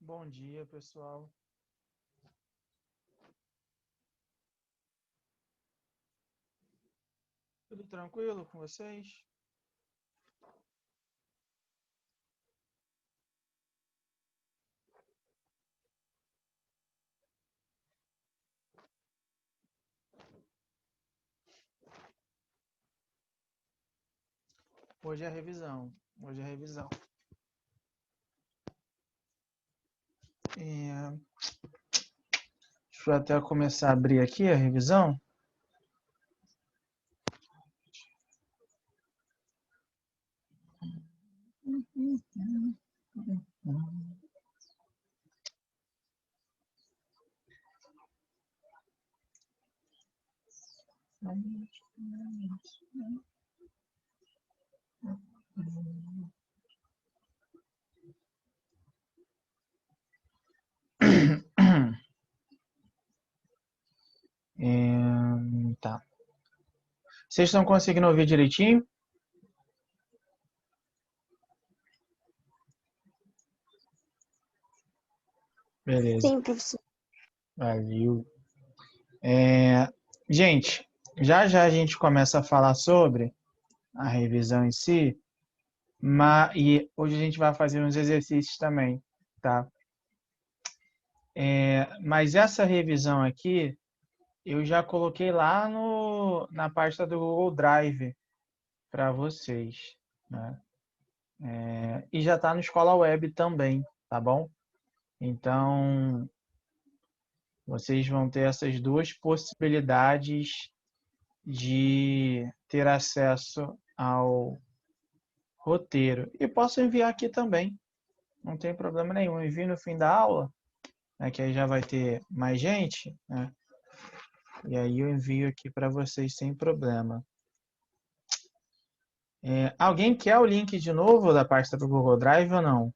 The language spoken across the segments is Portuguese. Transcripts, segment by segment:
Bom dia, pessoal. Tudo tranquilo com vocês? Hoje é a revisão. Hoje é a revisão. Deixa eu até começar a abrir aqui a revisão. Tá. Vocês estão conseguindo ouvir direitinho? Beleza. Sim, professor. Valeu. Gente, já já a gente começa a falar sobre a revisão em si, e hoje a gente vai fazer uns exercícios também, tá? Mas essa revisão aqui, eu já coloquei lá na pasta do Google Drive para vocês, né? E já está no Escola Web também, tá bom? Então, vocês vão ter essas duas possibilidades de ter acesso ao roteiro. E posso enviar aqui também, não tem problema nenhum. Envio no fim da aula, né, que aí já vai ter mais gente, né? E aí eu envio aqui para vocês sem problema. Alguém quer o link de novo da pasta do Google Drive ou não?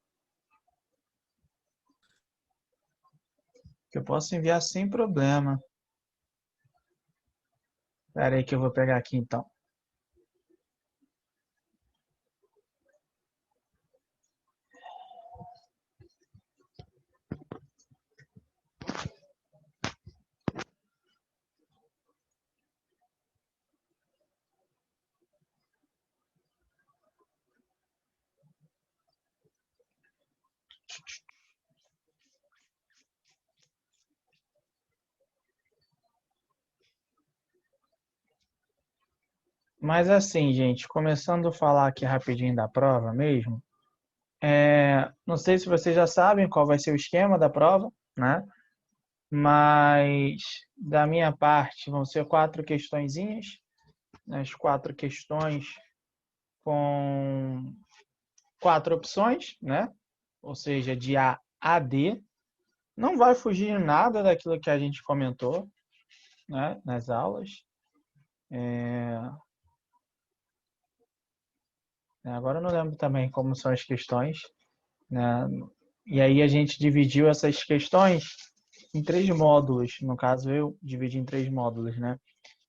Que eu posso enviar sem problema. Espera aí que eu vou pegar aqui então. Mas assim, gente, começando a falar aqui rapidinho da prova mesmo, não sei se vocês já sabem qual vai ser o esquema da prova, né? Mas da minha parte vão ser 4 questõezinhas, as 4 questões com 4 opções, né? Ou seja, de A a D. Não vai fugir nada daquilo que a gente comentou, né, nas aulas. Agora eu não lembro também como são as questões, né? E aí a gente dividiu essas questões em 3 módulos. No caso, eu dividi em 3 módulos, né?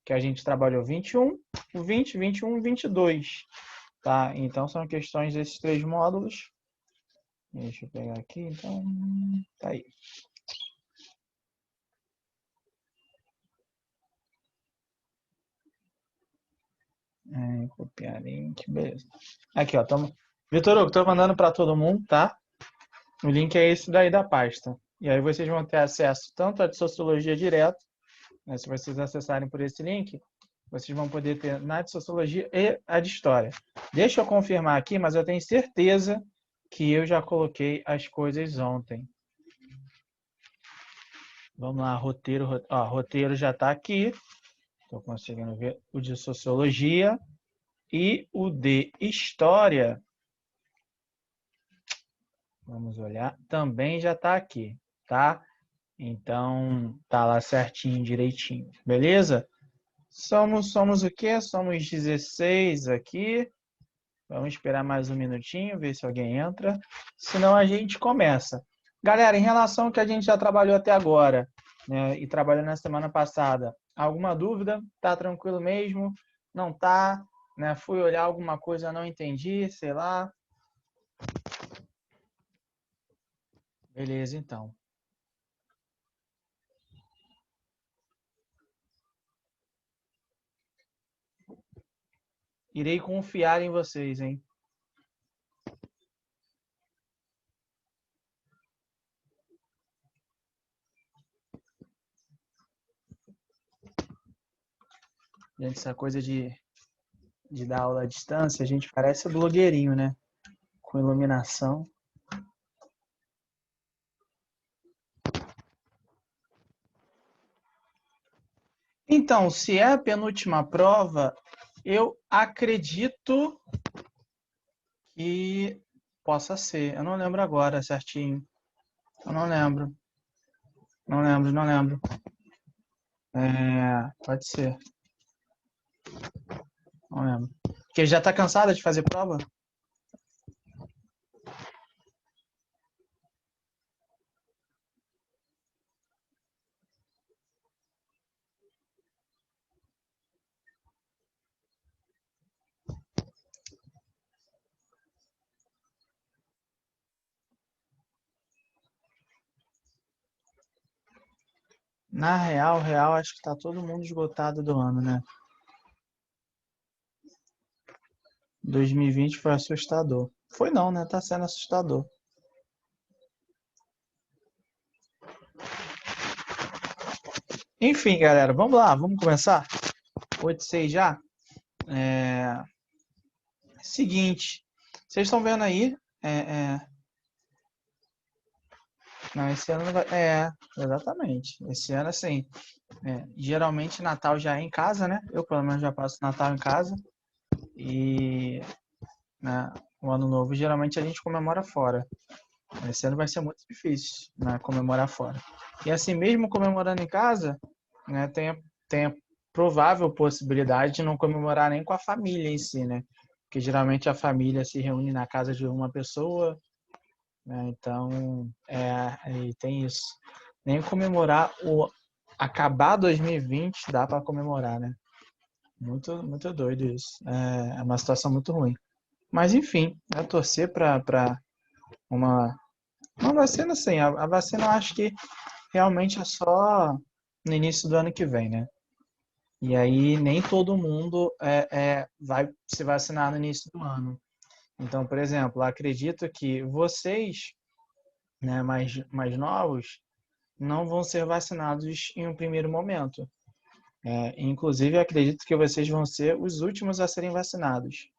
Que a gente trabalhou 21, o 20, 21 e 22. Tá? Então são questões desses 3 módulos. Deixa eu pegar aqui, então. Tá aí. Copiar link, beleza. Aqui, ó. Vitor Hugo, tô mandando para todo mundo, tá? O link é esse daí da pasta. E aí vocês vão ter acesso tanto à de Sociologia direto, né, se vocês acessarem por esse link, vocês vão poder ter na de Sociologia e a de História. Deixa eu confirmar aqui, mas eu tenho certeza que eu já coloquei as coisas ontem. Vamos lá, roteiro. Ó, roteiro já está aqui. Estou conseguindo ver o de Sociologia e o de História. Vamos olhar. Também já está aqui, tá? Então, tá lá certinho, direitinho. Beleza? Somos o quê? Somos 16 aqui. Vamos esperar mais um minutinho, ver se alguém entra. Senão a gente começa. Galera, em relação ao que a gente já trabalhou até agora, né, e trabalhou na semana passada, alguma dúvida? Tá tranquilo mesmo? Não tá? Né? Fui olhar alguma coisa, não entendi, sei lá. Beleza, então. Irei confiar em vocês, hein? Gente, essa coisa de dar aula à distância, a gente parece blogueirinho, né? Com iluminação. Então, se é a penúltima prova, eu acredito que possa ser. Eu não lembro agora certinho. Eu não lembro. Não lembro, não lembro. Pode ser. Não lembro. Porque já tá cansada de fazer prova? Na real, acho que tá todo mundo esgotado do ano, né? 2020 foi assustador. Foi não, né? Tá sendo assustador. Enfim, galera, vamos lá, vamos começar? 8-6 já? É... Seguinte, vocês estão vendo aí? É, é... Não, esse ano não vai. Exatamente. Esse ano, assim, geralmente Natal já é em casa, né? Eu, pelo menos, já passo Natal em casa. E né, o Ano Novo, geralmente, a gente comemora fora. Esse ano vai ser muito difícil, né, comemorar fora. E assim, mesmo comemorando em casa, né, tem a provável possibilidade de não comemorar nem com a família em si, né? Porque geralmente a família se reúne na casa de uma pessoa, né? Então, aí tem isso. Nem comemorar o acabar 2020 dá para comemorar, né? Muito, muito doido isso. É uma situação muito ruim. Mas enfim, é torcer para uma vacina, sim. A vacina eu acho que realmente é só no início do ano que vem, né? E aí nem todo mundo vai se vacinar no início do ano. Então, por exemplo, acredito que vocês, né, mais novos, não vão ser vacinados em um primeiro momento. Inclusive, acredito que vocês vão ser os últimos a serem vacinados,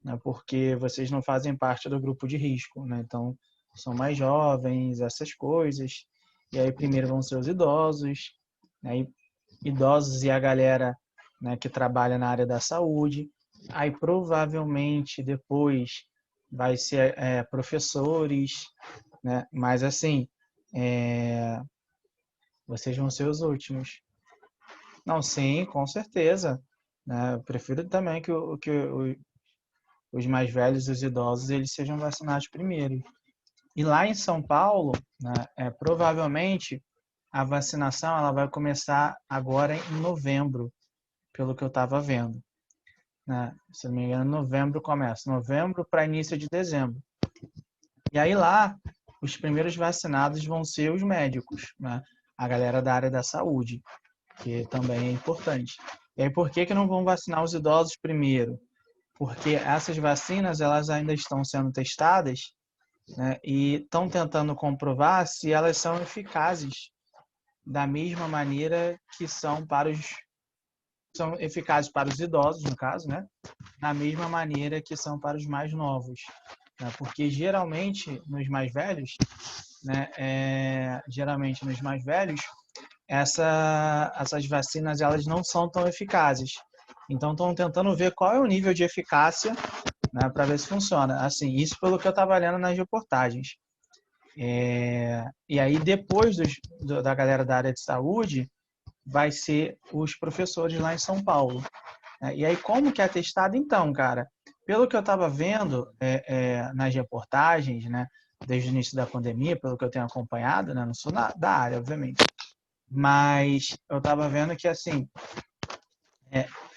né, porque vocês não fazem parte do grupo de risco, né? Então, são mais jovens, essas coisas. E aí, primeiro vão ser os idosos, né? Idosos e a galera, né, que trabalha na área da saúde. Aí, provavelmente, depois vai ser professores, né? Mas, assim, é, vocês vão ser os últimos. Não, sim, com certeza. Né? Eu prefiro também que os mais velhos, os idosos, eles sejam vacinados primeiro. E lá em São Paulo, né, provavelmente a vacinação ela vai começar agora em novembro, pelo que eu estava vendo. Né? Se não me engano, novembro começa. Novembro para início de dezembro. E aí lá, os primeiros vacinados vão ser os médicos, né? A galera da área da saúde, que também é importante. E aí por que não vão vacinar os idosos primeiro? Porque essas vacinas elas ainda estão sendo testadas, né, e estão tentando comprovar se elas são eficazes da mesma maneira que são eficazes para os idosos, no caso, né, da mesma maneira que são para os mais novos, né, porque geralmente nos mais velhos, essas vacinas elas não são tão eficazes. Então estão tentando ver qual é o nível de eficácia, né, para ver se funciona. Assim, isso pelo que eu estava lendo nas reportagens. E aí, depois da galera da área de saúde, vai ser os professores lá em São Paulo. Né? E aí, como que é testado então, cara? Pelo que eu estava vendo nas reportagens, né, desde o início da pandemia, pelo que eu tenho acompanhado, né, não sou da área, obviamente, mas eu estava vendo que, assim,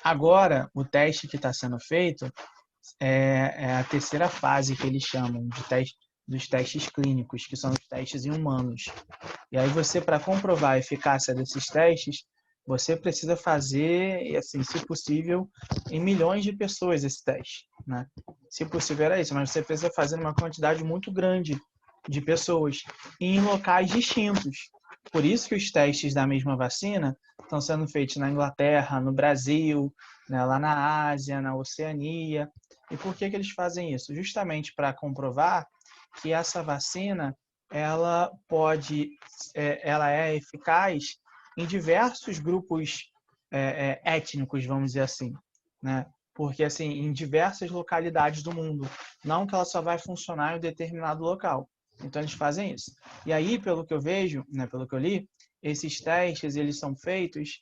agora o teste que está sendo feito é a terceira fase que eles chamam de teste, dos testes clínicos, que são os testes em humanos. E aí você, para comprovar a eficácia desses testes, você precisa fazer, assim, se possível, em milhões de pessoas esse teste, né? Se possível era isso, mas você precisa fazer uma quantidade muito grande de pessoas em locais distintos. Por isso que os testes da mesma vacina estão sendo feitos na Inglaterra, no Brasil, né, lá na Ásia, na Oceania. E por que eles fazem isso? Justamente para comprovar que essa vacina ela é eficaz em diversos grupos étnicos, vamos dizer assim, né? Porque assim, em diversas localidades do mundo, não que ela só vai funcionar em um determinado local. Então eles fazem isso. E aí, pelo que eu vejo, né, pelo que eu li, esses testes eles são feitos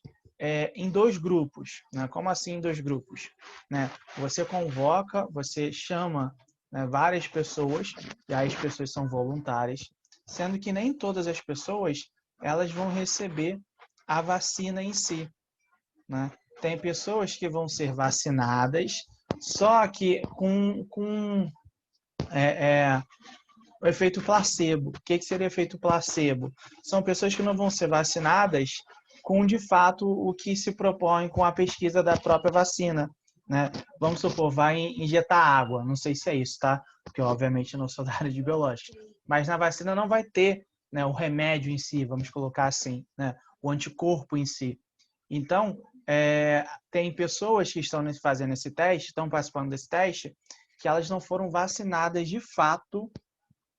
em dois grupos, né? Como assim em dois grupos? Né? Você convoca, você chama, né, várias pessoas, e aí as pessoas são voluntárias, sendo que nem todas as pessoas elas vão receber a vacina em si, né? Tem pessoas que vão ser vacinadas, só que com o efeito placebo. O que seria efeito placebo? São pessoas que não vão ser vacinadas com, de fato, o que se propõe com a pesquisa da própria vacina, né? Vamos supor, vai injetar água. Não sei se é isso, tá? Porque, obviamente, eu não sou da área de biológica. Mas na vacina não vai ter, né, o remédio em si, vamos colocar assim, né? O anticorpo em si. Então, tem pessoas que estão fazendo esse teste, estão participando desse teste, que elas não foram vacinadas de fato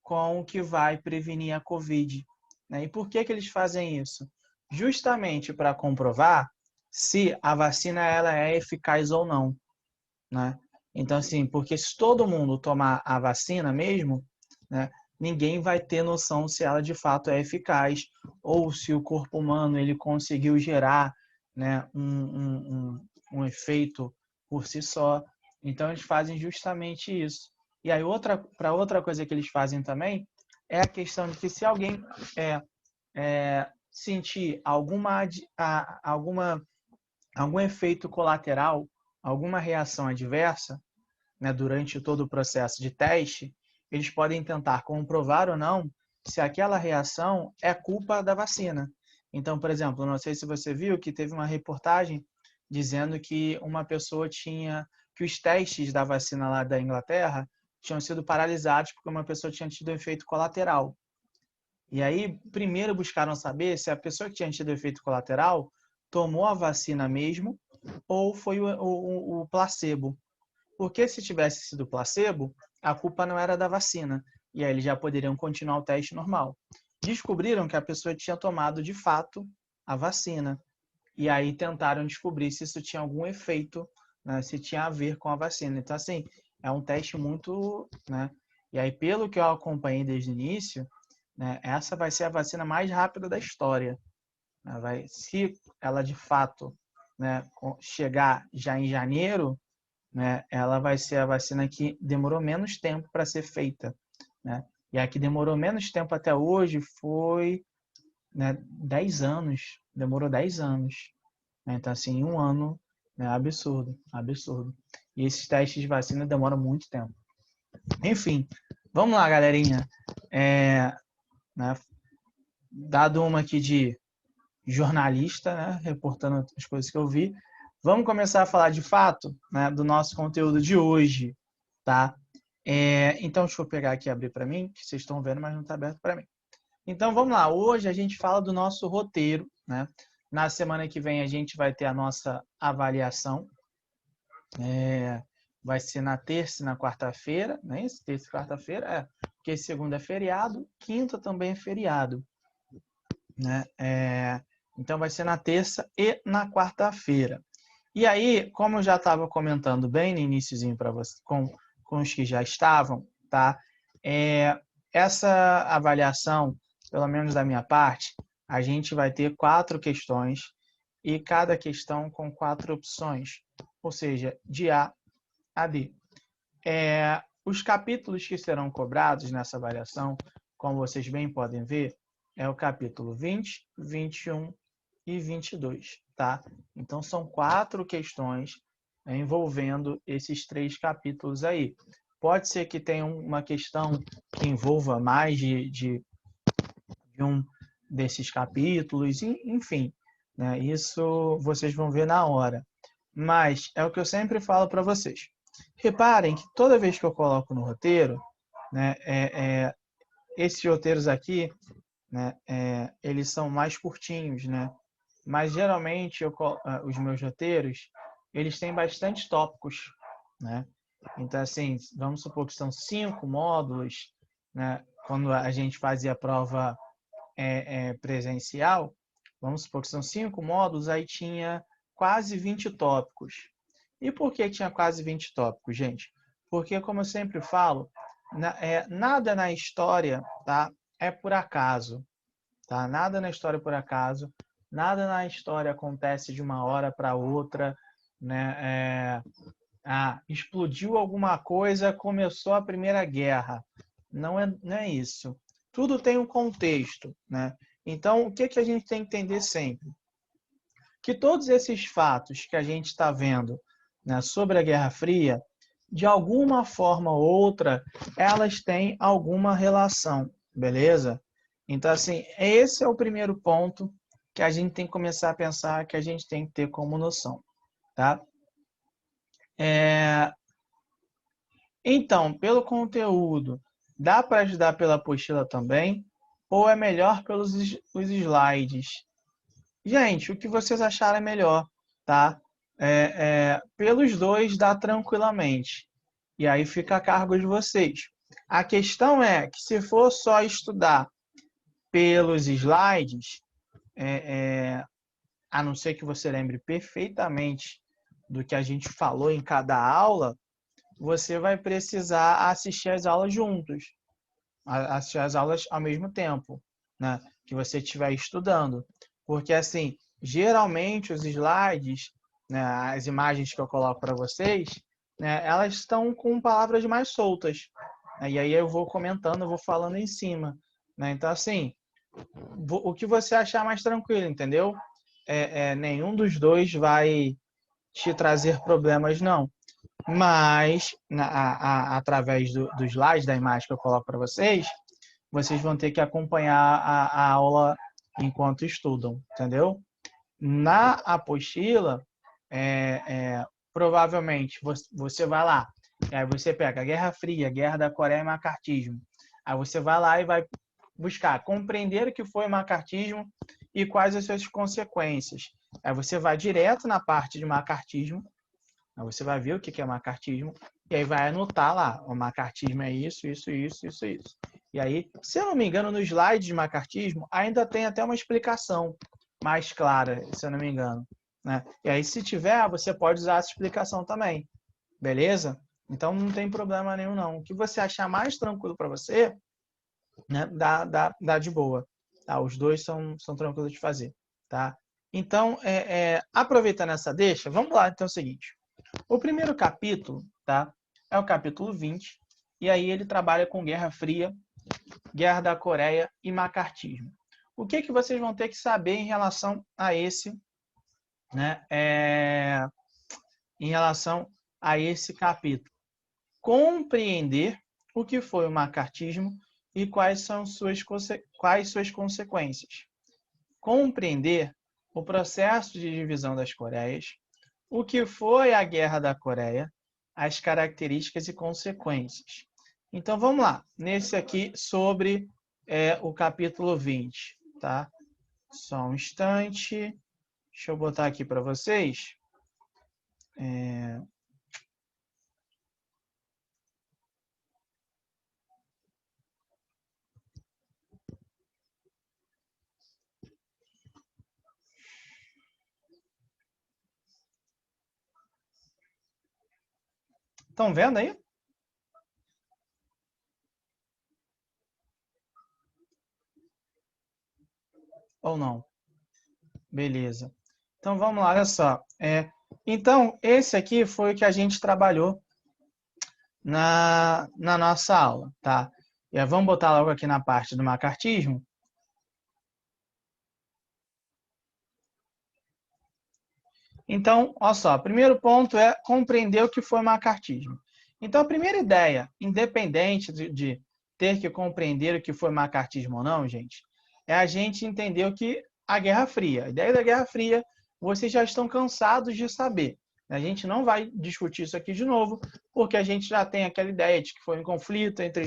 com o que vai prevenir a Covid, né? E por que eles fazem isso? Justamente para comprovar se a vacina ela é eficaz ou não, né? Então, assim, porque se todo mundo tomar a vacina mesmo, né, ninguém vai ter noção se ela de fato é eficaz ou se o corpo humano ele conseguiu gerar, né, um efeito por si só. Então, eles fazem justamente isso. E aí, outra coisa que eles fazem também é a questão de que se alguém sentir algum efeito colateral, alguma reação adversa, né, durante todo o processo de teste, eles podem tentar comprovar ou não se aquela reação é culpa da vacina. Então, por exemplo, não sei se você viu que teve uma reportagem dizendo que uma pessoa que os testes da vacina lá da Inglaterra tinham sido paralisados porque uma pessoa tinha tido um efeito colateral. E aí, primeiro buscaram saber se a pessoa que tinha tido efeito colateral tomou a vacina mesmo ou foi o placebo. Porque se tivesse sido placebo, a culpa não era da vacina. E aí eles já poderiam continuar o teste normal. Descobriram que a pessoa tinha tomado de fato a vacina. E aí tentaram descobrir se isso tinha algum efeito, né, se tinha a ver com a vacina. Então, assim, é um teste muito, né? E aí, pelo que eu acompanhei desde o início, né, essa vai ser a vacina mais rápida da história. Né? Se ela de fato, né, chegar já em janeiro, né, ela vai ser a vacina que demorou menos tempo para ser feita. Né? E a que demorou menos tempo até hoje foi, né, 10 anos. Demorou 10 anos. Né? Então, assim, um ano, né, absurdo, absurdo. E esses testes de vacina demoram muito tempo. Enfim, vamos lá, galerinha. Né, dado uma aqui de jornalista, né, reportando as coisas que eu vi, vamos começar a falar de fato, né, do nosso conteúdo de hoje, tá? Então, deixa eu pegar aqui e abrir para mim, que vocês estão vendo, mas não está aberto para mim. Então, vamos lá. Hoje a gente fala do nosso roteiro, né? Na semana que vem a gente vai ter a nossa avaliação. Vai ser na terça e na quarta-feira, né? Terça e quarta-feira, porque segunda é feriado, quinta também é feriado, né? Então vai ser na terça e na quarta-feira. E aí, como eu já estava comentando bem no iniciozinho para você, com os que já estavam, tá? Essa avaliação, pelo menos da minha parte, a gente vai ter 4 questões e cada questão com 4 opções, ou seja, de A a D. Os capítulos que serão cobrados nessa avaliação, como vocês bem podem ver, é o capítulo 20, 21 e 22, tá? Então, são 4 questões envolvendo esses 3 capítulos aí. Pode ser que tenha uma questão que envolva mais de um desses capítulos, enfim, né? Isso vocês vão ver na hora. Mas é o que eu sempre falo para vocês. Reparem que toda vez que eu coloco no roteiro, né, esses roteiros aqui, né, eles são mais curtinhos, né? Mas geralmente os meus roteiros, eles têm bastante tópicos, né? Então, assim, vamos supor que são 5 módulos, né? Quando a gente fazia a prova presencial, vamos supor que são 5 módulos, aí tinha quase 20 tópicos. E por que tinha quase 20 tópicos, gente? Porque, como eu sempre falo, nada na história, tá, é por acaso. Tá? Nada na história é por acaso. Nada na história acontece de uma hora para outra. Né? Explodiu alguma coisa, começou a Primeira Guerra. Não é isso. Tudo tem um contexto. Né? Então, o que a gente tem que entender sempre? Que todos esses fatos que a gente está vendo, né, sobre a Guerra Fria, de alguma forma ou outra, elas têm alguma relação, beleza? Então, assim, esse é o primeiro ponto que a gente tem que começar a pensar, que a gente tem que ter como noção, tá? Então, pelo conteúdo, dá para ajudar pela apostila também? Ou é melhor pelos os slides? Gente, o que vocês acharem melhor, tá? Pelos dois dá tranquilamente. E aí fica a cargo de vocês. A questão é que se for só estudar pelos slides, a não ser que você lembre perfeitamente do que a gente falou em cada aula, você vai precisar assistir as aulas juntos, assistir as aulas ao mesmo tempo, né, que você estiver estudando. Porque, assim, geralmente os slides, né, as imagens que eu coloco para vocês, né, elas estão com palavras mais soltas. E aí eu vou comentando, eu vou falando em cima. Né? Então, assim, o que você achar mais tranquilo, entendeu? Nenhum dos dois vai te trazer problemas, não. Mas, através do slide, da imagem que eu coloco para vocês, vocês vão ter que acompanhar a aula enquanto estudam, entendeu? Na apostila, provavelmente você vai lá, aí você pega a Guerra Fria, Guerra da Coreia e Macartismo. Aí você vai lá e vai buscar compreender o que foi o macartismo e quais as suas consequências. Aí você vai direto na parte de macartismo, aí você vai ver o que é macartismo, e aí vai anotar lá, o macartismo é isso, isso, isso, isso, isso. E aí, se eu não me engano, no slide de macartismo, ainda tem até uma explicação mais clara, se eu não me engano. Né? E aí, se tiver, você pode usar essa explicação também. Beleza? Então, não tem problema nenhum, não. O que você achar mais tranquilo para você, né, dá de boa. Tá? Os dois são tranquilos de fazer. Tá? Então, aproveitando essa deixa, vamos lá, então é o seguinte. O primeiro capítulo, tá, é o capítulo 20, e aí ele trabalha com Guerra Fria, Guerra da Coreia e macartismo. O que vocês vão ter que saber em relação a esse, né, em relação a esse capítulo? Compreender o que foi o macartismo e quais são suas consequências. Compreender o processo de divisão das Coreias, o que foi a Guerra da Coreia, as características e consequências. Então, vamos lá. Nesse aqui, sobre o capítulo 20. Tá? Só um instante. Deixa eu botar aqui para vocês. Estão vendo aí? Ou não? Beleza. Então, vamos lá, olha só. Então, esse aqui foi o que a gente trabalhou na nossa aula, tá? Vamos botar logo aqui na parte do macartismo. Então, olha só, primeiro ponto é compreender o que foi macartismo. Então, a primeira ideia, independente de ter que compreender o que foi macartismo ou não, gente, é a gente entender o que a Guerra Fria. A ideia da Guerra Fria, vocês já estão cansados de saber. A gente não vai discutir isso aqui de novo, porque a gente já tem aquela ideia de que foi um conflito entre...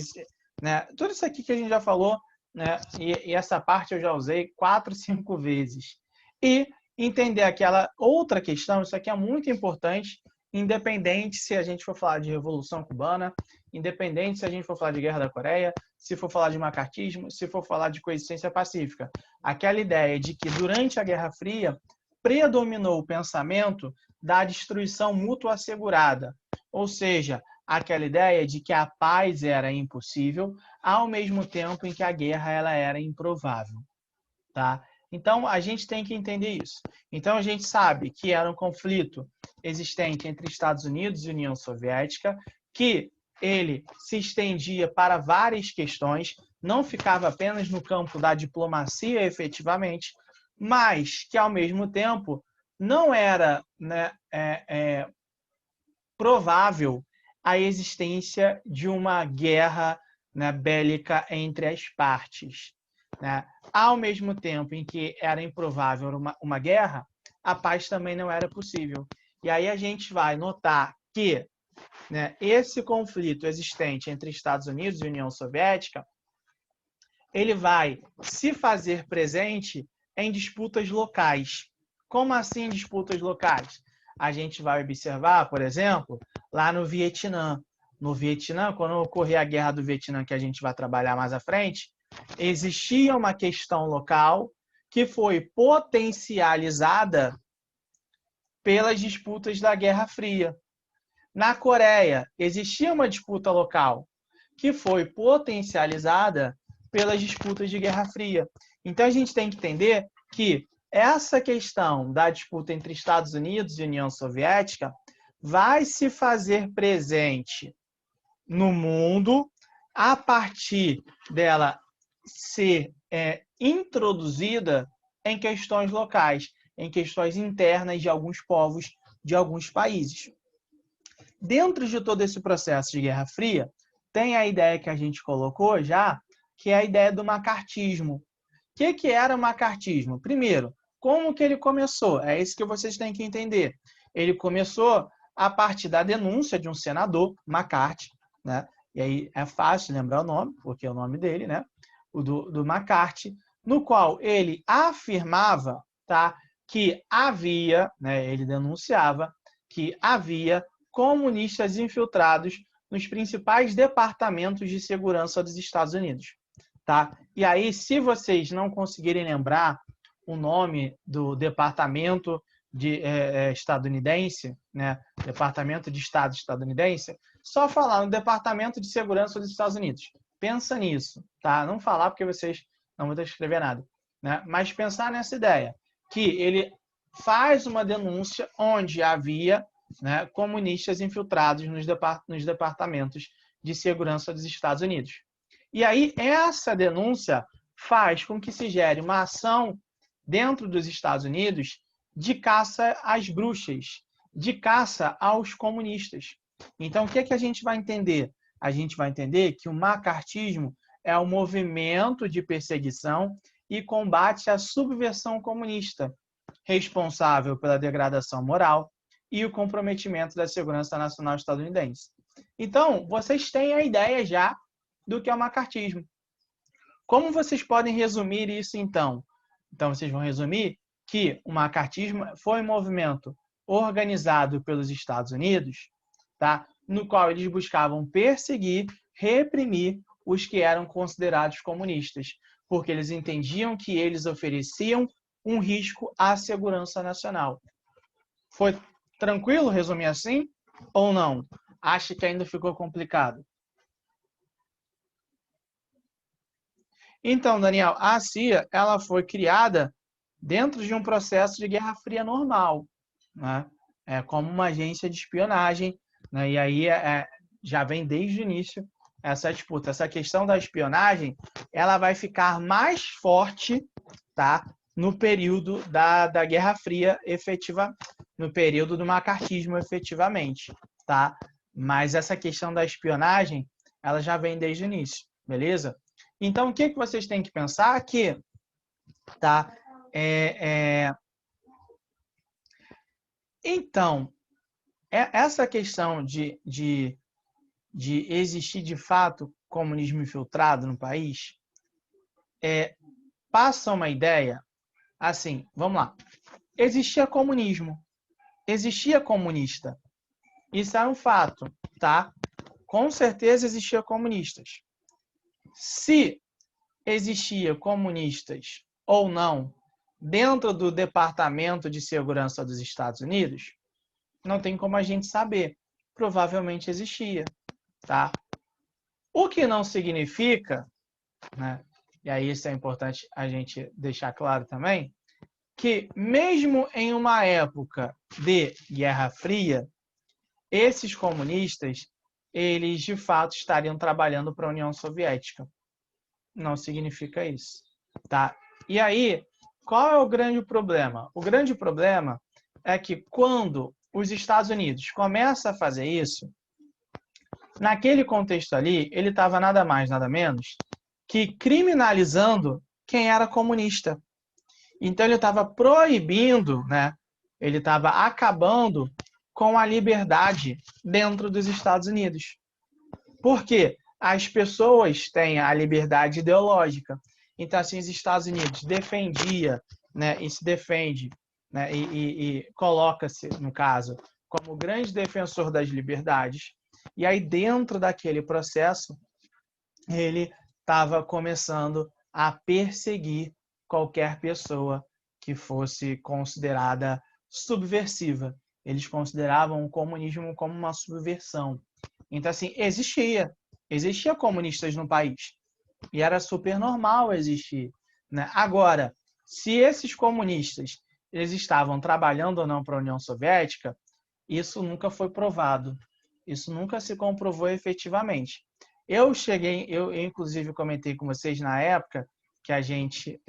Né, tudo isso aqui que a gente já falou, né, e essa parte eu já usei 4, 5 vezes. E entender aquela outra questão, isso aqui é muito importante, independente se a gente for falar de Revolução Cubana, independente se a gente for falar de Guerra da Coreia, se for falar de macartismo, se for falar de coexistência pacífica. Aquela ideia de que durante a Guerra Fria predominou o pensamento da destruição mútua assegurada, ou seja, aquela ideia de que a paz era impossível, ao mesmo tempo em que a guerra ela era improvável, tá? Então, a gente tem que entender isso. Então, a gente sabe que era um conflito existente entre Estados Unidos e União Soviética, que ele se estendia para várias questões, não ficava apenas no campo da diplomacia efetivamente, mas que, ao mesmo tempo, não era, né, provável a existência de uma guerra, né, bélica entre as partes. Né? Ao mesmo tempo em que era improvável uma guerra, a paz também não era possível. E aí a gente vai notar que, né, esse conflito existente entre Estados Unidos e União Soviética, ele vai se fazer presente em disputas locais. Como assim disputas locais? A gente vai observar, por exemplo, lá no Vietnã. No Vietnã, quando ocorrer a Guerra do Vietnã, que a gente vai trabalhar mais à frente, existia uma questão local que foi potencializada pelas disputas da Guerra Fria. Na Coreia, existia uma disputa local que foi potencializada pelas disputas de Guerra Fria. Então, a gente tem que entender que essa questão da disputa entre Estados Unidos e União Soviética vai se fazer presente no mundo a partir dela ser introduzida em questões locais, em questões internas de alguns povos, de alguns países. Dentro de todo esse processo de Guerra Fria, tem a ideia que a gente colocou já, que é a ideia do macartismo. O que era o macartismo? Primeiro, como que ele começou? É isso que vocês têm que entender. Ele começou a partir da denúncia de um senador, McCarthy, né? E aí é fácil lembrar o nome, porque é o nome dele, né? O do McCarthy, no qual ele afirmava, tá, que havia, né, ele denunciava que havia comunistas infiltrados nos principais departamentos de segurança dos Estados Unidos. Tá? E aí, se vocês não conseguirem lembrar o nome do departamento estadunidense, né? Departamento de Estado estadunidense, só falar no Departamento de Segurança dos Estados Unidos. Pensa nisso, tá? Não falar porque vocês não vão ter que escrever nada, né? Mas pensar nessa ideia, que ele faz uma denúncia onde havia, né, comunistas infiltrados nos departamentos de segurança dos Estados Unidos. E aí, essa denúncia faz com que se gere uma ação dentro dos Estados Unidos de caça às bruxas, de caça aos comunistas. Então, o que é que a gente vai entender? A gente vai entender que o macartismo é um movimento de perseguição e combate à subversão comunista, responsável pela degradação moral e o comprometimento da segurança nacional estadunidense. Então, vocês têm a ideia já do que é o macartismo. Como vocês podem resumir isso, então? Então, vocês vão resumir que o macartismo foi um movimento organizado pelos Estados Unidos, tá? No qual eles buscavam perseguir, reprimir os que eram considerados comunistas, porque eles entendiam que eles ofereciam um risco à segurança nacional. Foi tranquilo resumir assim ou não? Acha que ainda ficou complicado? Então, Daniel, a CIA ela foi criada dentro de um processo de Guerra Fria normal, né? Como uma agência de espionagem, né? E aí já vem desde o início essa disputa. Essa questão da espionagem ela vai ficar mais forte, tá? No período da Guerra Fria efetiva, no período do macartismo efetivamente, tá? Mas essa questão da espionagem, ela já vem desde o início, beleza? Então, o que vocês têm que pensar aqui, tá? Então, essa questão de existir de fato comunismo infiltrado no país, passa uma ideia, assim, vamos lá. Existia comunismo, existia comunista. Isso é um fato, tá? Com certeza existia comunistas. Se existia comunistas ou não dentro do Departamento de Segurança dos Estados Unidos, não tem como a gente saber. Provavelmente existia, tá? O que não significa, né? E aí isso é importante a gente deixar claro também, que mesmo em uma época de Guerra Fria, esses comunistas, eles de fato estariam trabalhando para a União Soviética. Não significa isso, tá? E aí, qual é o grande problema? O grande problema é que quando os Estados Unidos começam a fazer isso, naquele contexto ali, ele estava nada mais, nada menos que criminalizando quem era comunista. Então ele estava proibindo, né? Ele estava acabando com a liberdade dentro dos Estados Unidos. Por quê? As pessoas têm a liberdade ideológica. Então, assim, os Estados Unidos defendia, né, e se defende, né, e coloca-se, no caso, como grande defensor das liberdades. E aí, dentro daquele processo, ele estava começando a perseguir qualquer pessoa que fosse considerada subversiva. Eles consideravam o comunismo como uma subversão. Então, assim, existia comunistas no país. E era super normal existir, né? Agora, se esses comunistas eles estavam trabalhando ou não para a União Soviética, isso nunca foi provado. Isso nunca se comprovou efetivamente. Eu inclusive comentei com vocês na época que a gente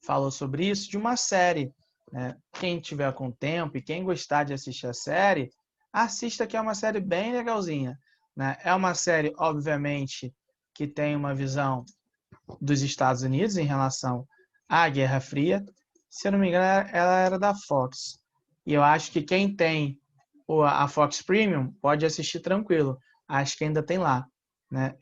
falou sobre isso, de uma série. Né? Quem tiver com tempo e quem gostar de assistir a série, assista, que é uma série bem legalzinha. Né? É uma série, obviamente, que tem uma visão dos Estados Unidos em relação à Guerra Fria. Se eu não me engano, ela era da Fox. E eu acho que quem tem a Fox Premium pode assistir tranquilo. Acho que ainda tem lá. Né?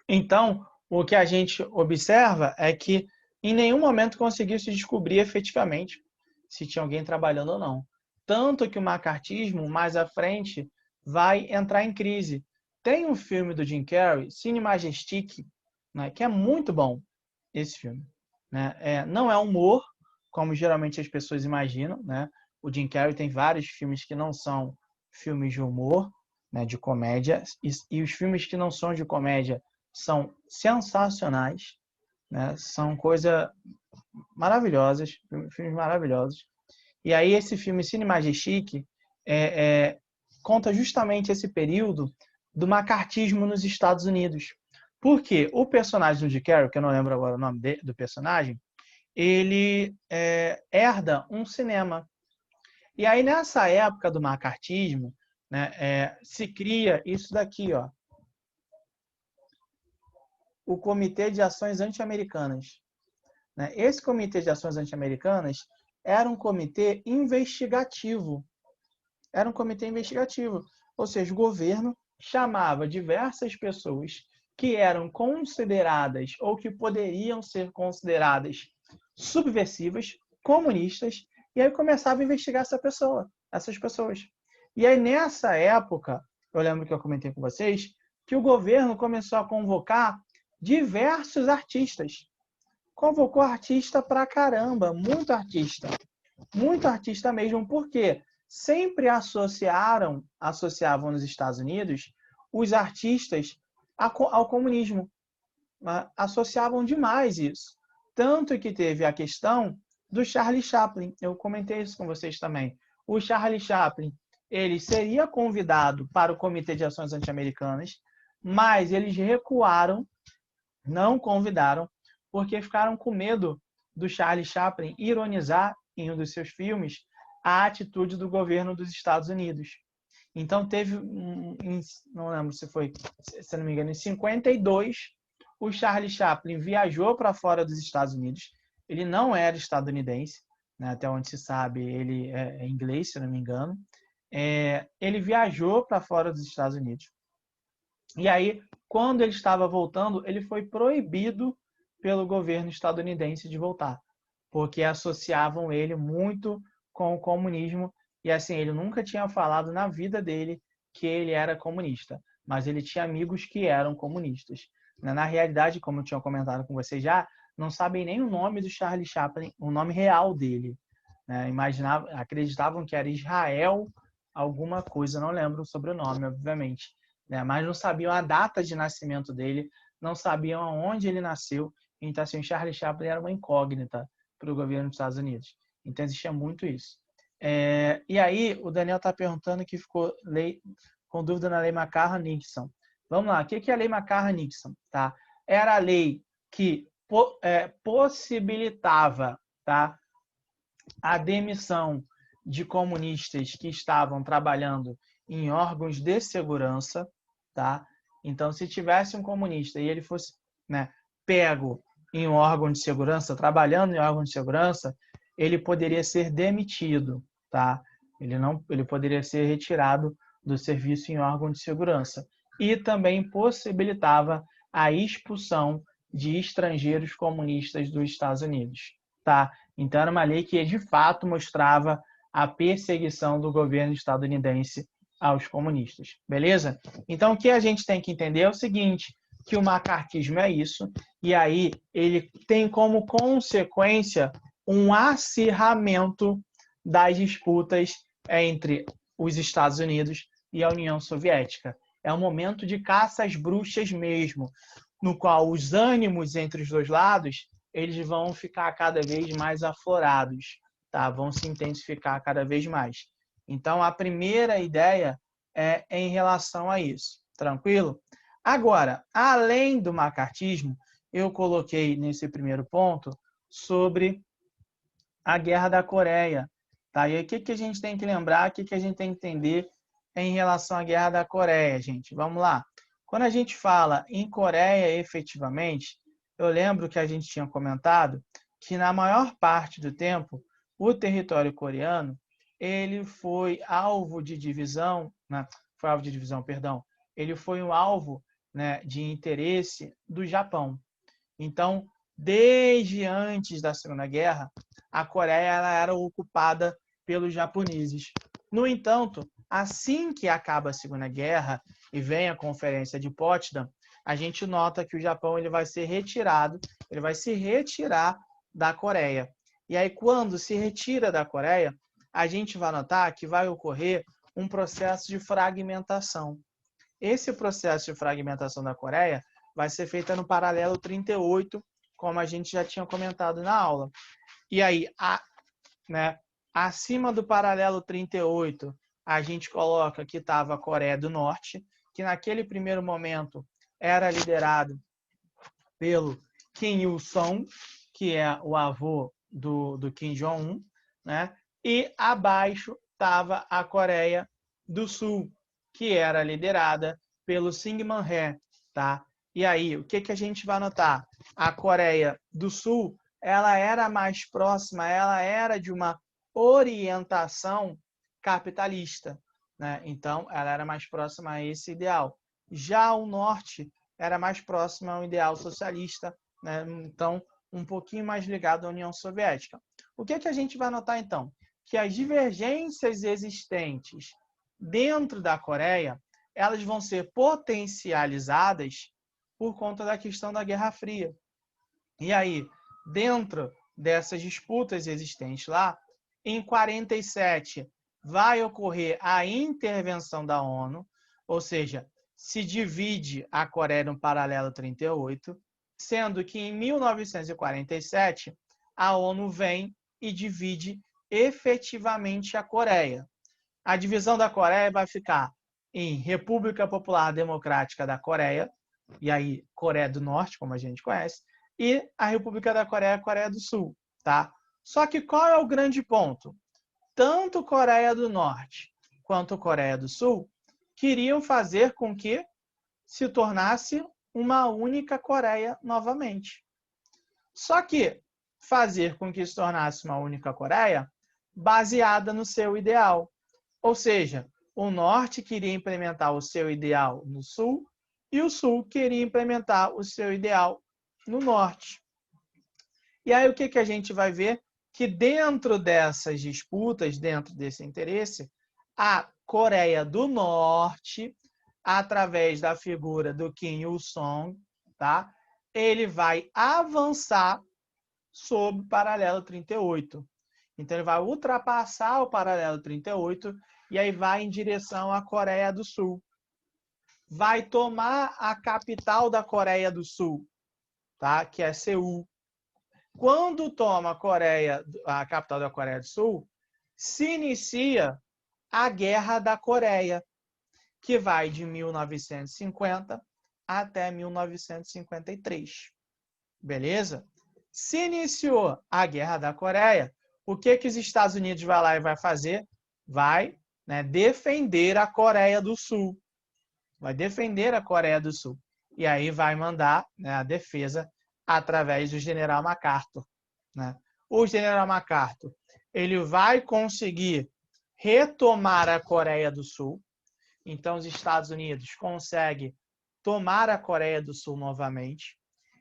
Então, o que a gente observa é que em nenhum momento conseguiu se descobrir efetivamente se tinha alguém trabalhando ou não. Tanto que o macartismo, mais à frente, vai entrar em crise. Tem um filme do Jim Carrey, Cine Majestic, né, que é muito bom, esse filme. Né? Não é humor, como geralmente as pessoas imaginam. Né? O Jim Carrey tem vários filmes que não são filmes de humor, né, de comédia, e os filmes que não são de comédia são sensacionais, né? São coisas maravilhosas, filmes maravilhosos. E aí esse filme Cine Majestic conta justamente esse período do macartismo nos Estados Unidos. Porque o personagem do Jim Carrey, que eu não lembro agora o nome do personagem, ele herda um cinema. E aí nessa época do macartismo, né, se cria isso daqui, ó, o Comitê de Ações Anti-Americanas. Esse Comitê de Ações Anti-Americanas era um comitê investigativo. Era um comitê investigativo. Ou seja, o governo chamava diversas pessoas que eram consideradas ou que poderiam ser consideradas subversivas, comunistas, e aí começava a investigar essas pessoas. E aí, nessa época, eu lembro que eu comentei com vocês, que o governo começou a convocar diversos artistas. Convocou artista pra caramba, muito artista mesmo, porque sempre associavam nos Estados Unidos os artistas ao comunismo. Associavam demais isso. Tanto que teve a questão do Charlie Chaplin. Eu comentei isso com vocês também. O Charlie Chaplin, ele seria convidado para o Comitê de Ações Anti-Americanas, mas eles recuaram, não convidaram, porque ficaram com medo do Charlie Chaplin ironizar em um dos seus filmes a atitude do governo dos Estados Unidos. Então teve, não lembro se foi, se não me engano, em 52, o Charlie Chaplin viajou para fora dos Estados Unidos. Ele não era estadunidense, né? Até onde se sabe, ele é inglês, se não me engano. Ele viajou para fora dos Estados Unidos. E aí, quando ele estava voltando, ele foi proibido pelo governo estadunidense de voltar, porque associavam ele muito com o comunismo. E assim, ele nunca tinha falado na vida dele que ele era comunista, mas ele tinha amigos que eram comunistas. Na realidade, como eu tinha comentado com você já, não sabem nem o nome do Charlie Chaplin, o nome real dele. Acreditavam que era Israel alguma coisa, não lembro o sobrenome, obviamente, mas não sabiam a data de nascimento dele, não sabiam aonde ele nasceu. Então, assim, o Charlie Chaplin era uma incógnita para o governo dos Estados Unidos. Então, existia muito isso. E aí, o Daniel está perguntando que ficou com dúvida na lei McCarran-Nixon. Vamos lá, o que é a lei McCarran-Nixon? Tá? Era a lei que possibilitava, tá, a demissão de comunistas que estavam trabalhando em órgãos de segurança, tá? Então, se tivesse um comunista e ele fosse, né, pego em um órgão de segurança, trabalhando em órgão de segurança, ele poderia ser demitido, tá? Ele poderia ser retirado do serviço em órgão de segurança. E também possibilitava a expulsão de estrangeiros comunistas dos Estados Unidos, tá? Então, era uma lei que, de fato, mostrava a perseguição do governo estadunidense aos comunistas. Beleza? Então, o que a gente tem que entender é o seguinte, que o macartismo é isso, e aí ele tem como consequência um acirramento das disputas entre os Estados Unidos e a União Soviética. É um momento de caça às bruxas mesmo, no qual os ânimos entre os dois lados eles vão ficar cada vez mais aflorados, tá? Vão se intensificar cada vez mais. Então, a primeira ideia é em relação a isso. Tranquilo? Agora, além do macartismo, eu coloquei nesse primeiro ponto sobre a Guerra da Coreia. Tá? E aí, o que a gente tem que lembrar, o que a gente tem que entender em relação à Guerra da Coreia, gente? Vamos lá. Quando a gente fala em Coreia efetivamente, eu lembro que a gente tinha comentado que na maior parte do tempo o território coreano ele foi alvo de divisão, né? Perdão. Ele foi um alvo, né, de interesse do Japão. Então, desde antes da Segunda Guerra, a Coreia ela era ocupada pelos japoneses. No entanto, assim que acaba a Segunda Guerra e vem a Conferência de Potsdam, a gente nota que o Japão ele vai ser retirado, ele vai se retirar da Coreia. E aí, quando se retira da Coreia, a gente vai notar que vai ocorrer um processo de fragmentação. Esse processo de fragmentação da Coreia vai ser feito no paralelo 38, como a gente já tinha comentado na aula. E aí, acima do paralelo 38, a gente coloca que estava a Coreia do Norte, que naquele primeiro momento era liderado pelo Kim Il-sung, que é o avô do Kim Jong-un, né? E abaixo estava a Coreia do Sul, que era liderada pelo Syngman-rhee, tá? E aí, o que a gente vai notar? A Coreia do Sul, ela era mais próxima, ela era de uma orientação capitalista, né? Então, ela era mais próxima a esse ideal. Já o Norte era mais próximo ao ideal socialista, né? Então, um pouquinho mais ligado à União Soviética. O que a gente vai notar, então? Que as divergências existentes dentro da Coreia, elas vão ser potencializadas por conta da questão da Guerra Fria. E aí, dentro dessas disputas existentes lá, em 47 vai ocorrer a intervenção da ONU, ou seja, se divide a Coreia no paralelo 38, sendo que em 1947 a ONU vem e divide efetivamente a Coreia. A divisão da Coreia vai ficar em República Popular Democrática da Coreia, e aí Coreia do Norte, como a gente conhece, e a República da Coreia, Coreia do Sul, tá? Só que qual é o grande ponto? tanto Coreia do Norte quanto Coreia do Sul queriam fazer com que se tornasse uma única Coreia novamente. Só que fazer com que se tornasse uma única Coreia baseada no seu ideal. Ou seja, o Norte queria implementar o seu ideal no Sul e o Sul queria implementar o seu ideal no Norte. E aí o que a gente vai ver? Que dentro dessas disputas, dentro desse interesse, a Coreia do Norte, através da figura do Kim Il-sung, tá? Ele vai avançar sobre o paralelo 38. Então, ele vai ultrapassar o paralelo 38 e aí vai em direção à Coreia do Sul. Vai tomar a capital da Coreia do Sul, tá? Que é Seul. Quando toma a capital da Coreia do Sul, se inicia a Guerra da Coreia, que vai de 1950 até 1953. Beleza? Se iniciou a Guerra da Coreia, o que os Estados Unidos vai lá e vai fazer? Vai, né, defender a Coreia do Sul. Vai defender a Coreia do Sul. E aí vai mandar, né, a defesa através do general MacArthur. Né? O general MacArthur ele vai conseguir retomar a Coreia do Sul. Então, os Estados Unidos conseguem tomar a Coreia do Sul novamente.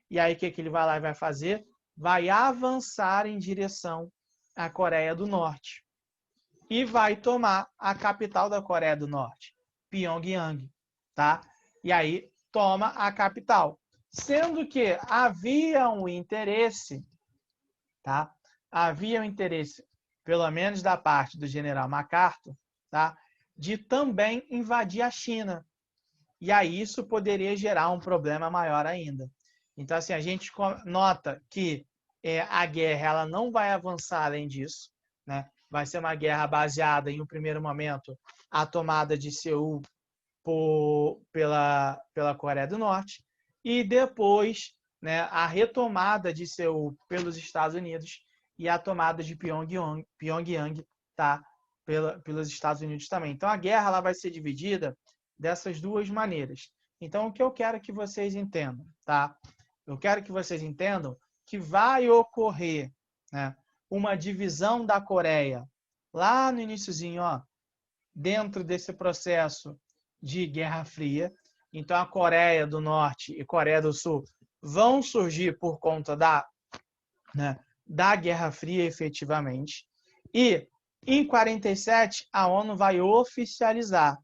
E aí, o que ele vai lá e vai fazer? Vai avançar em direção à Coreia do Norte. E vai tomar a capital da Coreia do Norte, Pyongyang. Tá? E aí, toma a capital. Sendo que havia um interesse, tá? Havia um interesse, pelo menos da parte do general MacArthur, tá? De também invadir a China. E aí isso poderia gerar um problema maior ainda. Então, assim, a gente nota que a guerra ela não vai avançar além disso. Né? Vai ser uma guerra baseada, em um primeiro momento, a tomada de Seul pela Coreia do Norte e depois, né, a retomada de Seul pelos Estados Unidos e a tomada de Pyongyang tá, pelos Estados Unidos também. Então, a guerra ela vai ser dividida dessas duas maneiras. Então, o que eu quero que vocês entendam, tá? Eu quero que vocês entendam que vai ocorrer, né, uma divisão da Coreia lá no iniciozinho, ó, dentro desse processo de Guerra Fria. Então, a Coreia do Norte e Coreia do Sul vão surgir por conta da Guerra Fria, efetivamente. E, em 47, a ONU vai oficializar,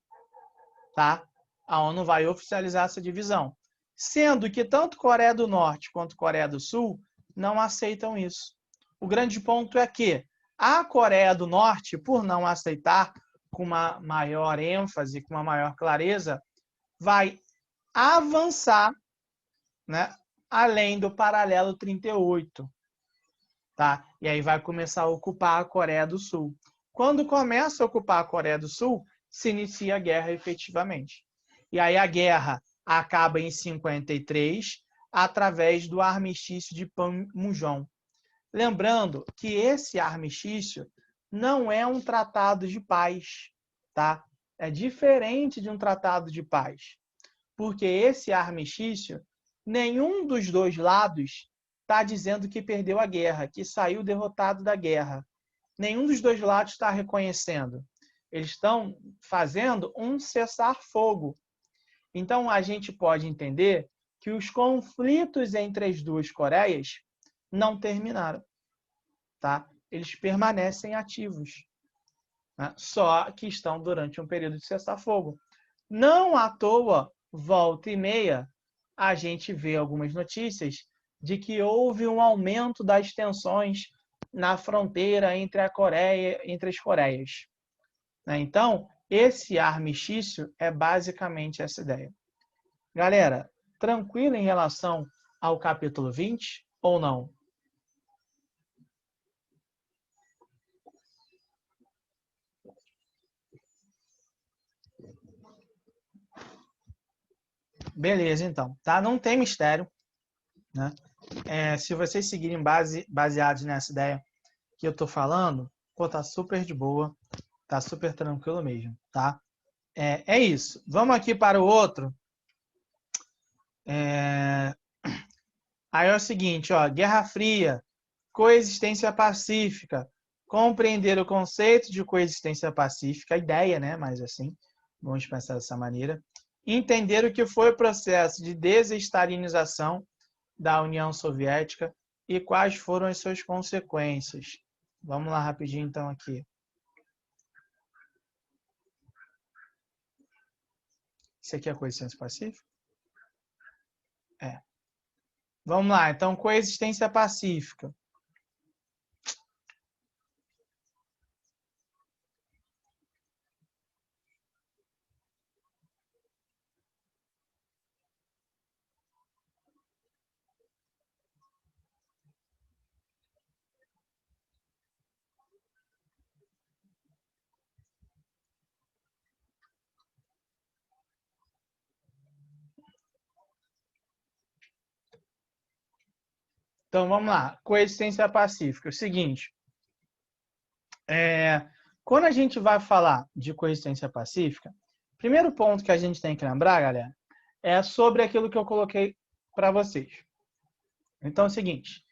tá? A ONU vai oficializar essa divisão. Sendo que tanto Coreia do Norte quanto Coreia do Sul não aceitam isso. O grande ponto é que a Coreia do Norte, por não aceitar com uma maior ênfase, com uma maior clareza, vai avançar, né, além do paralelo 38. Tá? E aí vai começar a ocupar a Coreia do Sul. Quando começa a ocupar a Coreia do Sul, se inicia a guerra efetivamente. E aí a guerra acaba em 53, através do armistício de Panmunjom. Lembrando que esse armistício não é um tratado de paz, tá? É diferente de um tratado de paz. Porque esse armistício, nenhum dos dois lados está dizendo que perdeu a guerra, que saiu derrotado da guerra. Nenhum dos dois lados está reconhecendo. Eles estão fazendo um cessar-fogo. Então, a gente pode entender que os conflitos entre as duas Coreias não terminaram. Tá? Eles permanecem ativos. Né? Só que estão durante um período de cessar-fogo. Não à toa, volta e meia, a gente vê algumas notícias de que houve um aumento das tensões na fronteira entre entre as Coreias. Então, esse armistício é basicamente essa ideia. Galera, tranquilo em relação ao capítulo 20 ou não? Beleza, então. Tá? Não tem mistério. Né? Se vocês seguirem baseados nessa ideia que eu estou falando, Pô, tá super de boa, tá super tranquilo mesmo, tá? É isso. Vamos aqui para o outro. Aí é o seguinte, ó, Guerra Fria, coexistência pacífica, compreender o conceito de coexistência pacífica, a ideia, né? Mas assim, vamos pensar dessa maneira. Entender o que foi o processo de desestalinização da União Soviética e quais foram as suas consequências. Vamos lá rapidinho então aqui. Isso aqui é coexistência pacífica? É. Vamos lá, então, coexistência pacífica. Então, vamos lá. Coexistência pacífica. É o seguinte, quando a gente vai falar de coexistência pacífica, primeiro ponto que a gente tem que lembrar, galera, é sobre aquilo que eu coloquei para vocês. Então, é o seguinte,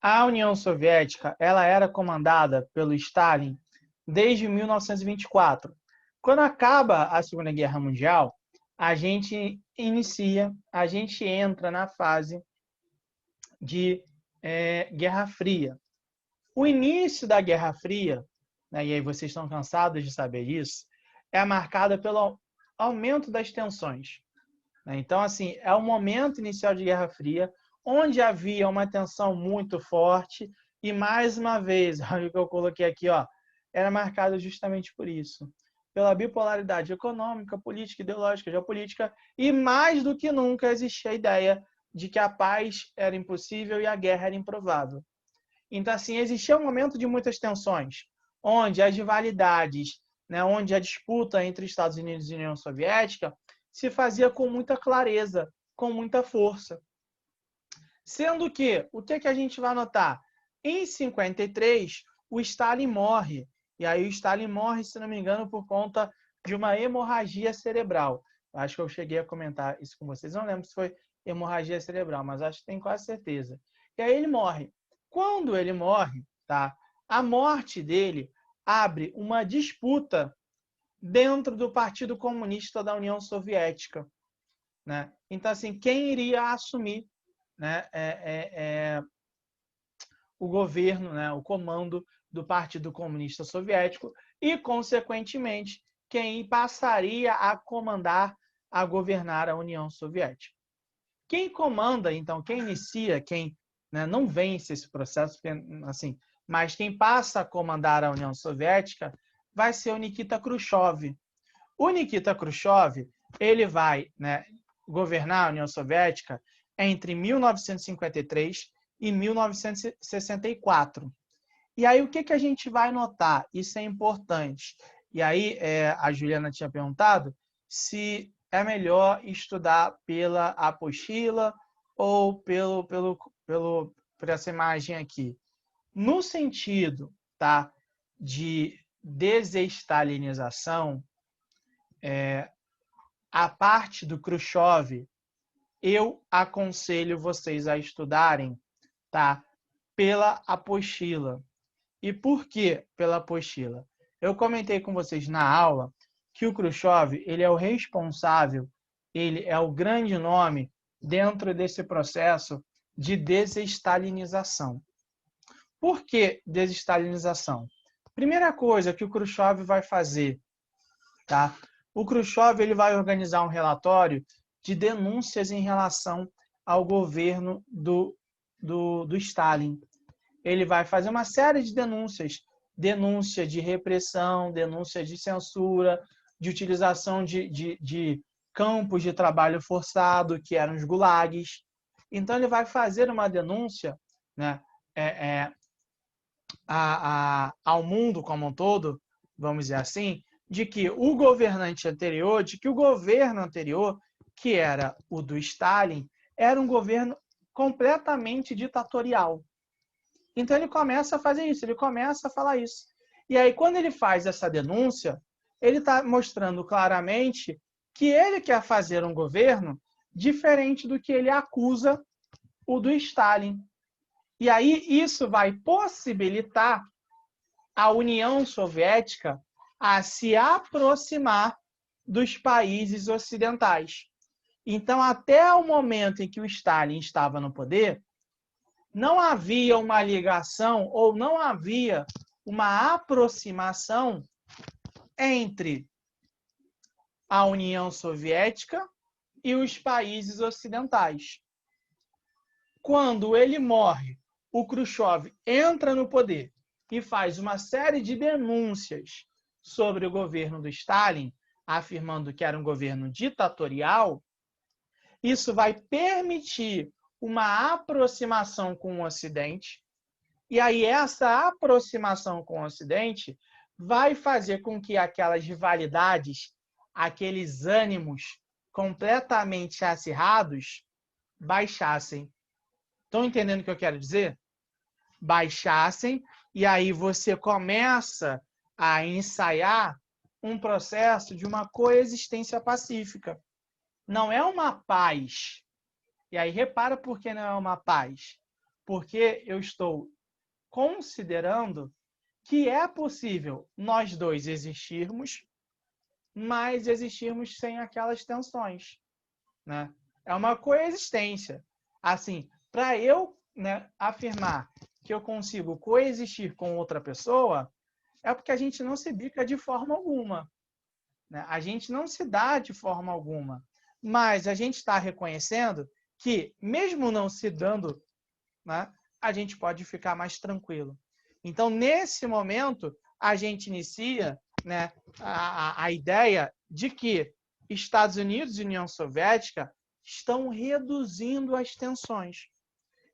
a União Soviética ela era comandada pelo Stalin desde 1924. Quando acaba a Segunda Guerra Mundial, a gente entra na fase de Guerra Fria. O início da Guerra Fria, né, e aí vocês estão cansados de saber isso, é marcada pelo aumento das tensões. Né? Então, assim, é o momento inicial de Guerra Fria, onde havia uma tensão muito forte, e mais uma vez, olha o que eu coloquei aqui, ó, era marcada justamente por isso. Pela bipolaridade econômica, política, ideológica, geopolítica, e mais do que nunca existia a ideia de que a paz era impossível e a guerra era improvável. Então, assim, existia um momento de muitas tensões, onde as rivalidades, né, onde a disputa entre Estados Unidos e União Soviética se fazia com muita clareza, com muita força. Sendo que, o que a gente vai notar? Em 53, o Stalin morre. E aí o Stalin morre, se não me engano, por conta de uma hemorragia cerebral. Acho que eu cheguei a comentar isso com vocês. Não lembro se foi hemorragia cerebral, mas acho que tenho quase certeza. E aí ele morre. Quando ele morre, tá? A morte dele abre uma disputa dentro do Partido Comunista da União Soviética. Né? Então, assim, quem iria assumir, né, o governo, né, o comando do Partido Comunista Soviético e, consequentemente, quem passaria a comandar, a governar a União Soviética. Quem comanda, então, quem inicia, quem, né, não vence esse processo, assim, mas quem passa a comandar a União Soviética vai ser o Nikita Khrushchev. O Nikita Khrushchev, ele vai, né, governar a União Soviética entre 1953 e 1964. E aí, o que a gente vai notar? Isso é importante. E aí, a Juliana tinha perguntado se é melhor estudar pela apostila ou por essa imagem aqui. No sentido, tá, de desestalinização, a parte do Khrushchev, eu aconselho vocês a estudarem, tá, pela apostila. E por que pela apostila? Eu comentei com vocês na aula que o Khrushchev, ele é o responsável, ele é o grande nome dentro desse processo de desestalinização. Por que desestalinização? Primeira coisa que o Khrushchev vai fazer, tá? O Khrushchev ele vai organizar um relatório de denúncias em relação ao governo do Stalin. Ele vai fazer uma série de denúncias, denúncia de repressão, denúncia de censura, de utilização de campos de trabalho forçado, que eram os gulags. Então, ele vai fazer uma denúncia, né, ao mundo como um todo, vamos dizer assim, de que o governante anterior, de que o governo anterior, que era o do Stalin, era um governo completamente ditatorial. Então ele começa a fazer isso, ele começa a falar isso. E aí, quando ele faz essa denúncia, ele está mostrando claramente que ele quer fazer um governo diferente do que ele acusa o do Stalin. E aí, isso vai possibilitar a União Soviética a se aproximar dos países ocidentais. Então, até o momento em que o Stalin estava no poder, não havia uma ligação ou não havia uma aproximação entre a União Soviética e os países ocidentais. Quando ele morre, o Khrushchev entra no poder e faz uma série de denúncias sobre o governo do Stalin, afirmando que era um governo ditatorial. Isso vai permitir uma aproximação com o Ocidente, e aí essa aproximação com o Ocidente vai fazer com que aquelas rivalidades, aqueles ânimos completamente acirrados, baixassem. Estão entendendo o que eu quero dizer? Baixassem, e aí você começa a ensaiar um processo de uma coexistência pacífica. Não é uma paz. E aí repara por que não é uma paz. Porque eu estou considerando que é possível nós dois existirmos, mas existirmos sem aquelas tensões, né? É uma coexistência. Assim, para eu, né, afirmar que eu consigo coexistir com outra pessoa, é porque a gente não se bica de forma alguma, né? A gente não se dá de forma alguma. Mas a gente está reconhecendo que, mesmo não se dando, né, a gente pode ficar mais tranquilo. Então, nesse momento, a gente inicia, né, a ideia de que Estados Unidos e União Soviética estão reduzindo as tensões.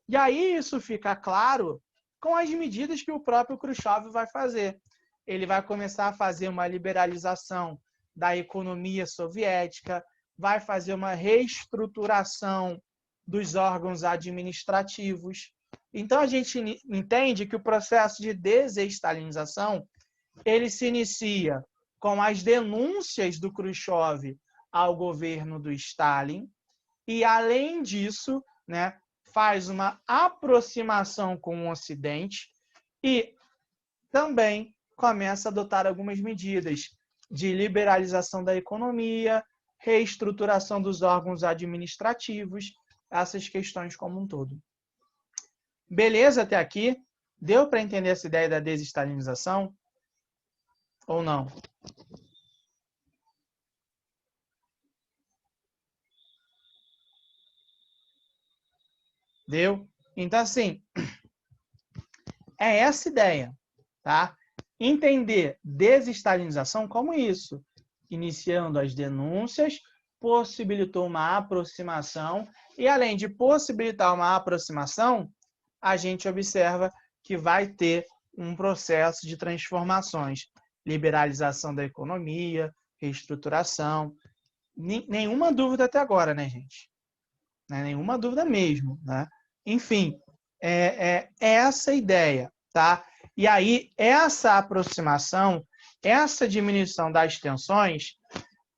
E aí isso fica claro com as medidas que o próprio Khrushchev vai fazer. Ele vai começar a fazer uma liberalização da economia soviética, vai fazer uma reestruturação dos órgãos administrativos. Então, a gente entende que o processo de desestalinização ele se inicia com as denúncias do Khrushchev ao governo do Stalin e, além disso, né, faz uma aproximação com o Ocidente e também começa a adotar algumas medidas de liberalização da economia, reestruturação dos órgãos administrativos, essas questões como um todo. Beleza até aqui? Deu para entender essa ideia da desestalinização? Ou não? Deu? Então, assim, é essa ideia, tá? Entender desestalinização como isso, iniciando as denúncias, possibilitou uma aproximação, e além de possibilitar uma aproximação, a gente observa que vai ter um processo de transformações, liberalização da economia, reestruturação. Nenhuma dúvida até agora, né, gente? Não é nenhuma dúvida mesmo, né? Enfim, é essa ideia, tá? E aí, essa aproximação, essa diminuição das tensões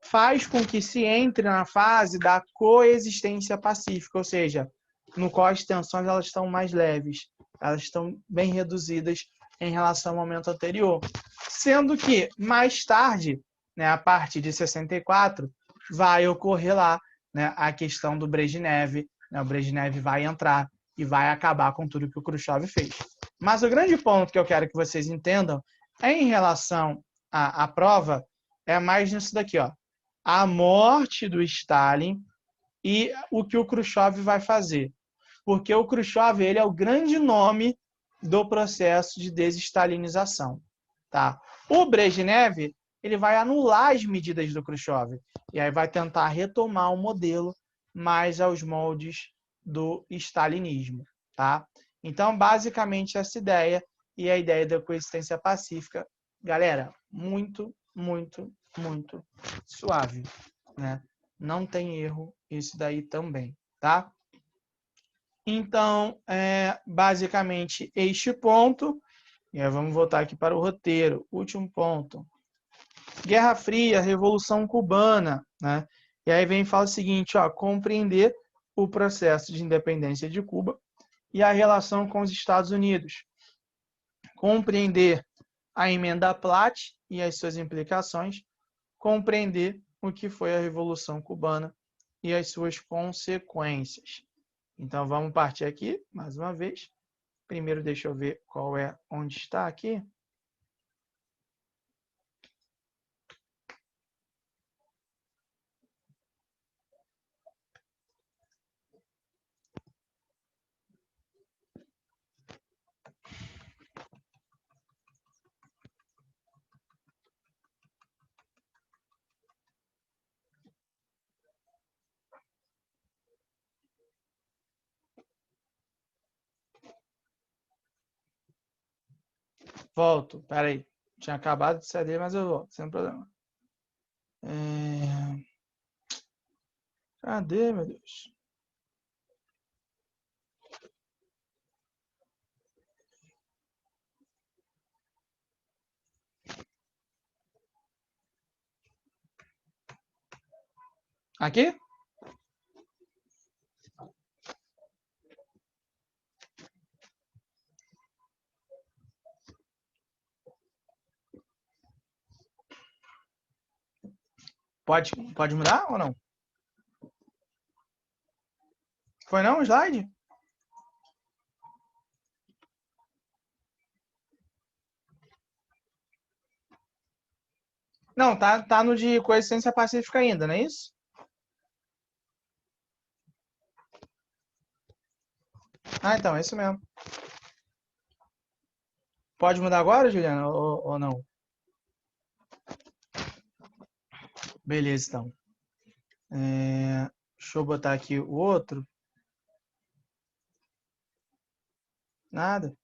faz com que se entre na fase da coexistência pacífica, ou seja, no qual as tensões elas estão mais leves, elas estão bem reduzidas em relação ao momento anterior. Sendo que, mais tarde, né, a partir de 64, vai ocorrer lá, né, a questão do Brezhnev, né, o Brezhnev vai entrar e vai acabar com tudo que o Khrushchev fez. Mas o grande ponto que eu quero que vocês entendam é em relação à prova, é mais nisso daqui, ó. A morte do Stalin e o que o Khrushchev vai fazer. Porque o Khrushchev ele é o grande nome do processo de desestalinização. Tá? O Brezhnev ele vai anular as medidas do Khrushchev e aí vai tentar retomar o modelo mais aos moldes do stalinismo. Tá? Então, basicamente, essa ideia e a ideia da coexistência pacífica, galera, muito, muito, muito suave, né? Não tem erro isso daí também, tá? Então, basicamente, este ponto. E aí vamos voltar aqui para o roteiro. Último ponto. Guerra Fria, Revolução Cubana, né? E aí vem e fala o seguinte, ó, compreender o processo de independência de Cuba e a relação com os Estados Unidos. Compreender a emenda Platt e as suas implicações. Compreender o que foi a Revolução Cubana e as suas consequências. Então, vamos partir aqui, mais uma vez. Primeiro, deixa eu ver qual é, onde está aqui. Volto, peraí. Tinha acabado de ceder, mas eu volto, sem problema. Cadê, meu Deus? Aqui? Pode mudar ou não? Foi não o slide? Não, tá no de coexistência pacífica ainda, não é isso? Ah, então, é isso mesmo. Pode mudar agora, Juliana, ou não? Beleza, então. Deixa eu botar aqui o outro. Nada.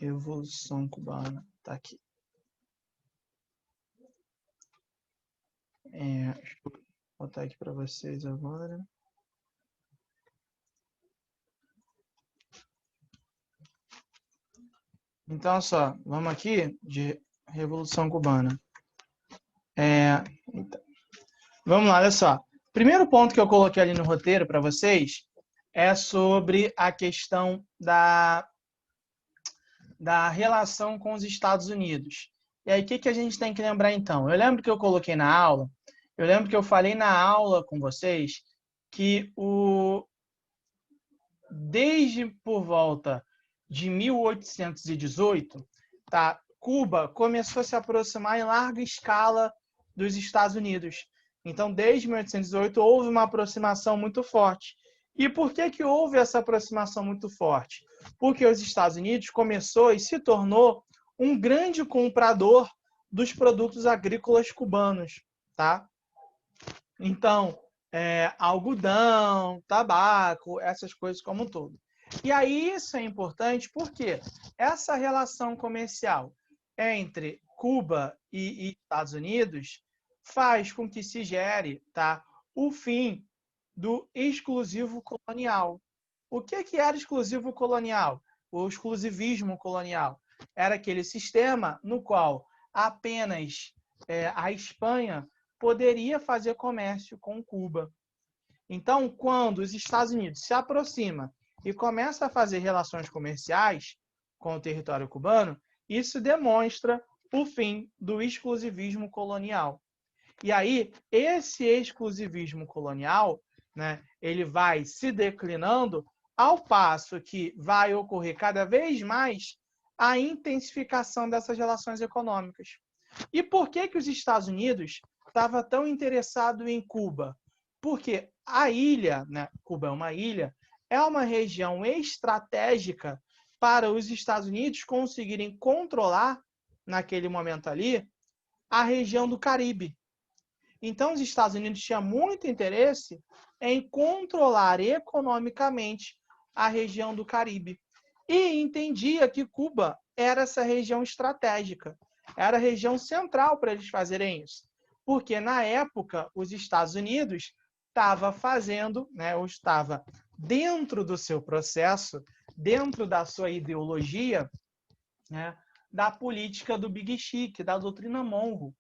Revolução Cubana. Tá aqui. Deixa eu botar aqui para vocês agora. Então, só, vamos aqui de Revolução Cubana. Então, vamos lá, olha só. Primeiro ponto que eu coloquei ali no roteiro para vocês é sobre a questão da relação com os Estados Unidos. E aí, o que a gente tem que lembrar, então? Eu lembro que eu coloquei na aula, eu lembro que eu falei na aula com vocês que desde por volta de 1818, tá, Cuba começou a se aproximar em larga escala dos Estados Unidos. Então, desde 1818, houve uma aproximação muito forte. E por que houve essa aproximação muito forte? Porque os Estados Unidos começou e se tornou um grande comprador dos produtos agrícolas cubanos, tá? Então, algodão, tabaco, essas coisas como um todo. E aí isso é importante porque essa relação comercial entre Cuba e Estados Unidos faz com que se gere, tá, o fim do exclusivo colonial. O que era exclusivo colonial? O exclusivismo colonial era aquele sistema no qual apenas a Espanha poderia fazer comércio com Cuba. Então, quando os Estados Unidos se aproxima e começa a fazer relações comerciais com o território cubano, isso demonstra o fim do exclusivismo colonial. E aí, esse exclusivismo colonial, né, ele vai se declinando ao passo que vai ocorrer cada vez mais a intensificação dessas relações econômicas. E por que os Estados Unidos estava tão interessado em Cuba? Porque a ilha, né, Cuba é uma região estratégica para os Estados Unidos conseguirem controlar, naquele momento ali, a região do Caribe. Então, os Estados Unidos tinham muito interesse em controlar economicamente a região do Caribe. E entendia que Cuba era essa região estratégica, era a região central para eles fazerem isso. Porque, na época, os Estados Unidos estava fazendo, né, ou estava dentro do seu processo dentro da sua ideologia, né, da política do Big Chic, da doutrina Monroe.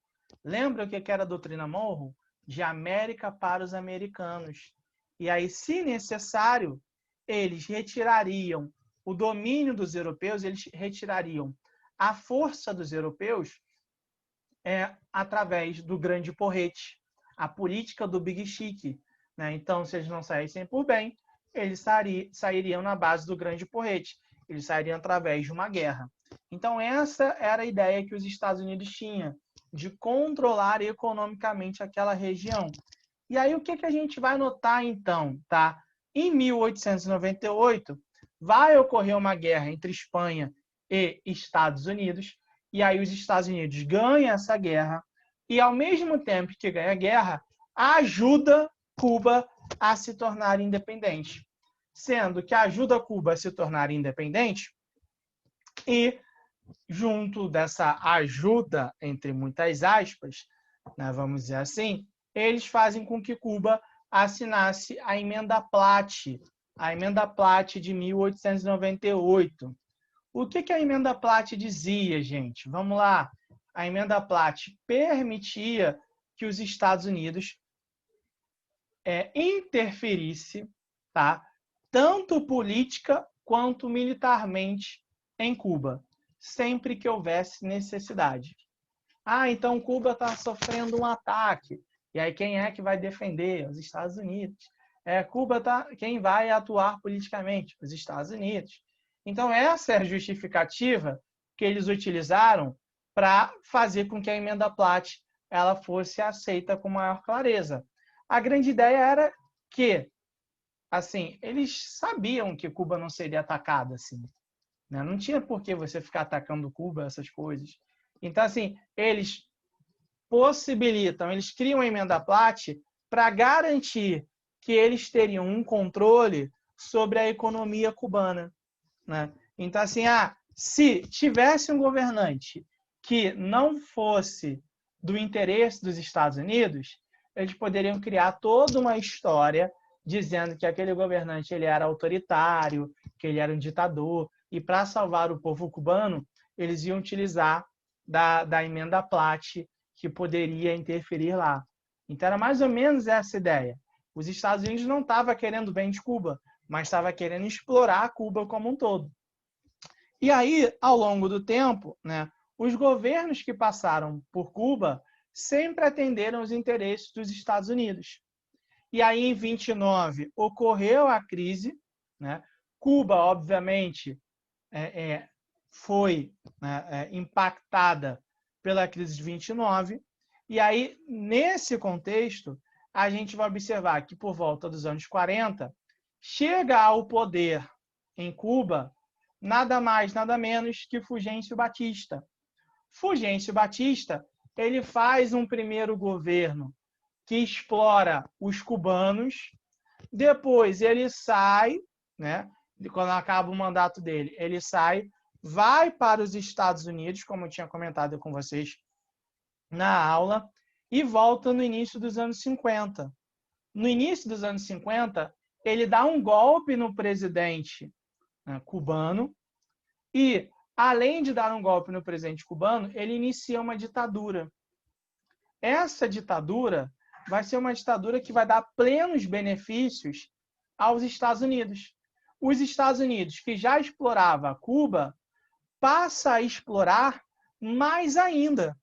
Lembra o que era a doutrina Monroe? De América para os americanos. E aí, se necessário, eles retirariam o domínio dos europeus, eles retirariam a força dos europeus através do grande porrete, a política do Big Chic. Né? Então, se eles não saíssem por bem, eles sairiam na base do grande porrete. Eles sairiam através de uma guerra. Então, essa era a ideia que os Estados Unidos tinham, de controlar economicamente aquela região. E aí, o que a gente vai notar, então? Tá? Em 1898, vai ocorrer uma guerra entre Espanha e Estados Unidos, e aí os Estados Unidos ganham essa guerra, e ao mesmo tempo que ganha a guerra, ajuda Cuba a se tornar independente. Sendo que ajuda Cuba a se tornar independente, e junto dessa ajuda, entre muitas aspas, né, vamos dizer assim, eles fazem com que Cuba assinasse a Emenda Platt, de 1898. O que a Emenda Platt dizia, gente? Vamos lá. A Emenda Platt permitia que os Estados Unidos interferisse, tá? Tanto política quanto militarmente em Cuba, sempre que houvesse necessidade. Então Cuba está sofrendo um ataque. E aí quem é que vai defender? Os Estados Unidos. Quem vai atuar politicamente? Os Estados Unidos. Então essa é a justificativa que eles utilizaram para fazer com que a Emenda Platt ela fosse aceita com maior clareza. A grande ideia era que, assim, eles sabiam que Cuba não seria atacada, assim, né? Não tinha por que você ficar atacando Cuba, essas coisas. Então, assim, eles eles criam a Emenda Platt para garantir que eles teriam um controle sobre a economia cubana, né? Então, assim, se tivesse um governante que não fosse do interesse dos Estados Unidos, eles poderiam criar toda uma história dizendo que aquele governante ele era autoritário, que ele era um ditador, e para salvar o povo cubano, eles iam utilizar da Emenda Platt, que poderia interferir lá. Então, era mais ou menos essa ideia. Os Estados Unidos não estavam querendo bem de Cuba, mas estavam querendo explorar Cuba como um todo. E aí, ao longo do tempo, né, os governos que passaram por Cuba sempre atenderam os interesses dos Estados Unidos. E aí, em 29, ocorreu a crise, né? Cuba, obviamente, foi impactada pela crise de 29. E aí, nesse contexto, a gente vai observar que, por volta dos anos 40, chega ao poder em Cuba nada mais, nada menos que Fulgêncio Batista. Fulgêncio Batista ele faz um primeiro governo que explora os cubanos, depois ele sai, né? Quando acaba o mandato dele, ele sai, vai para os Estados Unidos, como eu tinha comentado com vocês na aula, e volta no início dos anos 50. No início dos anos 50, ele dá um golpe no presidente cubano e, além de dar um golpe no presidente cubano, ele inicia uma ditadura. Essa ditadura vai ser uma ditadura que vai dar plenos benefícios aos Estados Unidos. Os Estados Unidos, que já explorava Cuba, passa a explorar mais ainda.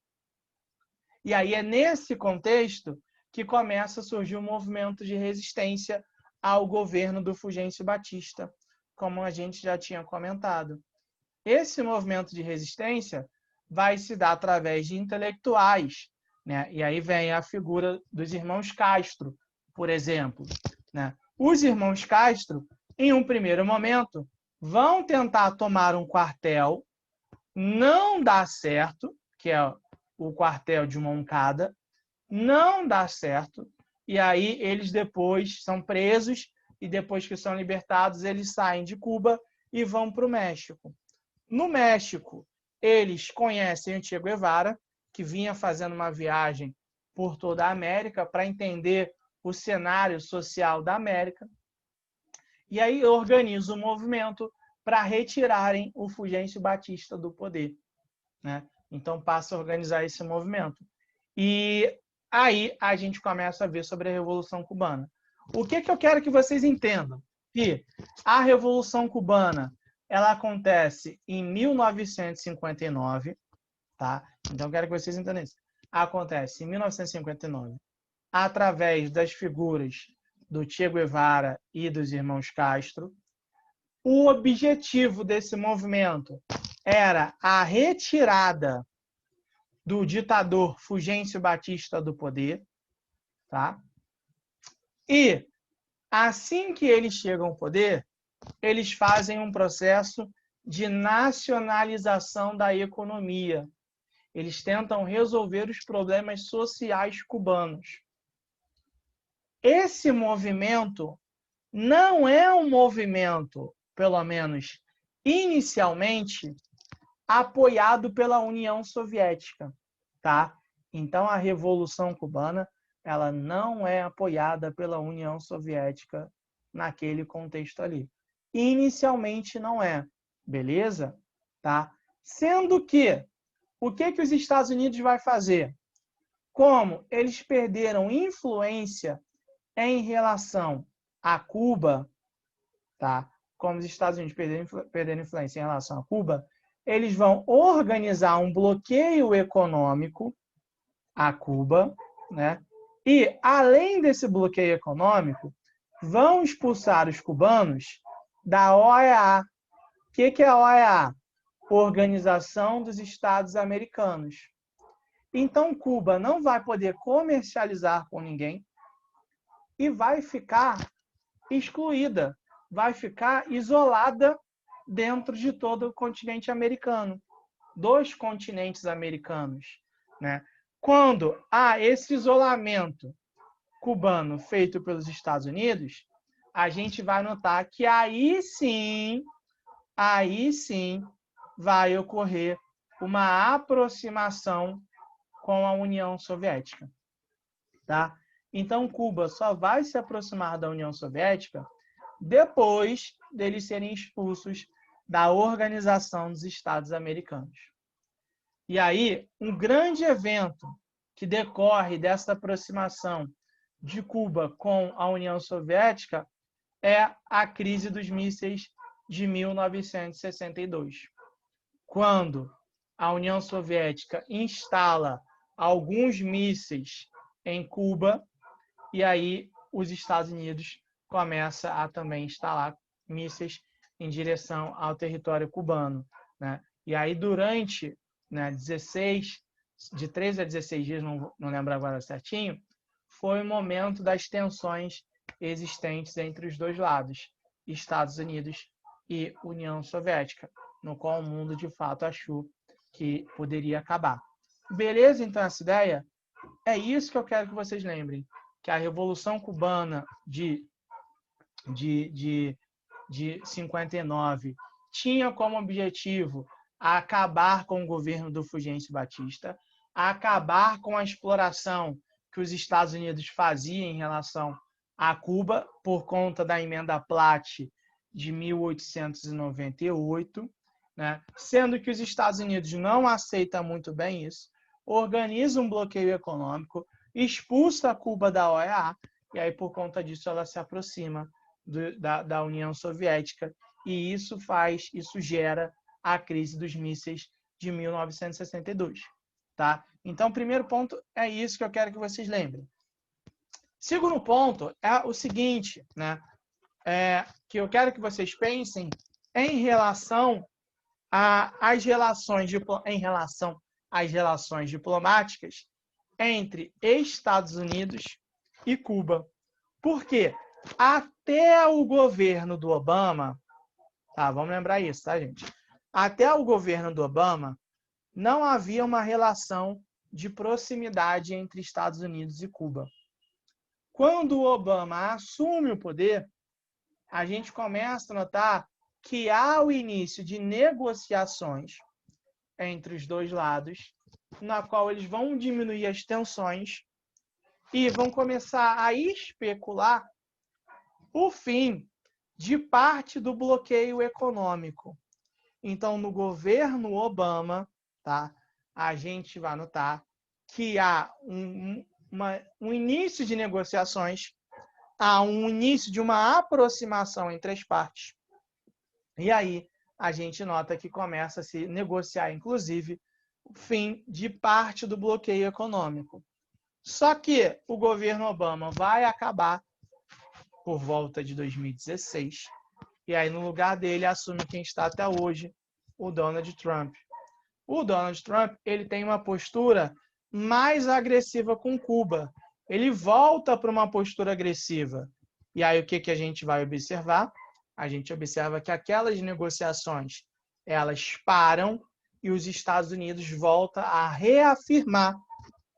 E aí é nesse contexto que começa a surgir um movimento de resistência ao governo do Fulgêncio Batista, como a gente já tinha comentado. Esse movimento de resistência vai se dar através de intelectuais, né? E aí vem a figura dos irmãos Castro, por exemplo, né? Os irmãos Castro, em um primeiro momento, vão tentar tomar um quartel, não dá certo, que é o quartel de Moncada, não dá certo, e aí eles depois são presos, e depois que são libertados, eles saem de Cuba e vão para o México. No México, eles conhecem o Che Guevara, que vinha fazendo uma viagem por toda a América para entender o cenário social da América. E aí organiza um movimento para retirarem o Fulgêncio Batista do poder, né? Então passa a organizar esse movimento. E aí a gente começa a ver sobre a Revolução Cubana. O que eu quero que vocês entendam? Que a Revolução Cubana, ela acontece em 1959, tá? Então eu quero que vocês entendam isso. Acontece em 1959, através das figuras do Che Guevara e dos irmãos Castro. O objetivo desse movimento era a retirada do ditador Fulgêncio Batista do poder, tá? E assim que eles chegam ao poder, eles fazem um processo de nacionalização da economia. Eles tentam resolver os problemas sociais cubanos. Esse movimento não é um movimento, pelo menos inicialmente, apoiado pela União Soviética, tá? Então a Revolução Cubana, ela não é apoiada pela União Soviética naquele contexto ali. Inicialmente não é, beleza? Tá? Sendo que o que os Estados Unidos vai fazer? Como eles perderam influência em relação a Cuba, tá? Como os Estados Unidos perderam influência em relação a Cuba, eles vão organizar um bloqueio econômico a Cuba, né? E, além desse bloqueio econômico, vão expulsar os cubanos da OEA. O que é a OEA? Organização dos Estados Americanos. Então, Cuba não vai poder comercializar com ninguém e vai ficar excluída, vai ficar isolada dentro de todo o continente americano, dos continentes americanos, né? Quando há esse isolamento cubano feito pelos Estados Unidos, a gente vai notar que aí sim vai ocorrer uma aproximação com a União Soviética, tá? Então, Cuba só vai se aproximar da União Soviética depois deles serem expulsos da Organização dos Estados Americanos. E aí, um grande evento que decorre dessa aproximação de Cuba com a União Soviética é a crise dos mísseis de 1962, quando a União Soviética instala alguns mísseis em Cuba e aí os Estados Unidos começam a também instalar mísseis em direção ao território cubano, né? E aí durante, né, de 13 a 16 dias, não lembro agora certinho, foi o momento das tensões existentes entre os dois lados, Estados Unidos e União Soviética, no qual o mundo de fato achou que poderia acabar. Beleza, então, essa ideia? É isso que eu quero que vocês lembrem, que a Revolução Cubana de 59 tinha como objetivo acabar com o governo do Fulgêncio Batista, acabar com a exploração que os Estados Unidos faziam em relação a Cuba por conta da emenda Platt de 1898, né? Sendo que os Estados Unidos não aceitam muito bem isso, organiza um bloqueio econômico, expulsa Cuba da OEA, e aí por conta disso ela se aproxima da União Soviética, e isso gera a crise dos mísseis de 1962. Tá? Então, o primeiro ponto é isso que eu quero que vocês lembrem. Segundo ponto é o seguinte, né? Que eu quero que vocês pensem em relação às relações diplomáticas entre Estados Unidos e Cuba. Por quê? Até o governo do Obama, tá? Vamos lembrar isso, tá, gente? Até o governo do Obama, não havia uma relação de proximidade entre Estados Unidos e Cuba. Quando o Obama assume o poder, a gente começa a notar que há o início de negociações entre os dois lados, na qual eles vão diminuir as tensões e vão começar a especular o fim de parte do bloqueio econômico. Então, no governo Obama, tá? A gente vai notar que há um início de negociações, há um início de uma aproximação entre as partes. E aí a gente nota que começa a se negociar, inclusive, o fim de parte do bloqueio econômico. Só que o governo Obama vai acabar por volta de 2016, e aí no lugar dele assume quem está até hoje, o Donald Trump. O Donald Trump, ele tem uma postura mais agressiva com Cuba. Ele volta para uma postura agressiva. E aí o que a gente vai observar? A gente observa que aquelas negociações, elas param e os Estados Unidos voltam a reafirmar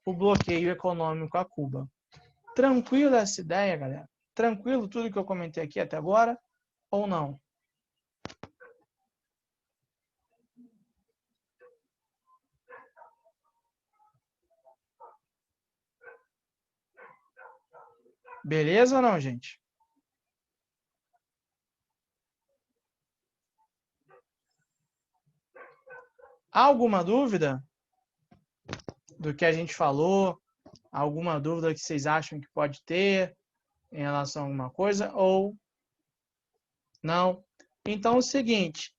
o bloqueio econômico a Cuba. Tranquilo essa ideia, galera? Tranquilo tudo que eu comentei aqui até agora? Ou não? Beleza ou não, gente? Alguma dúvida do que a gente falou? Alguma dúvida que vocês acham que pode ter em relação a alguma coisa? Ou não? Então, é o seguinte,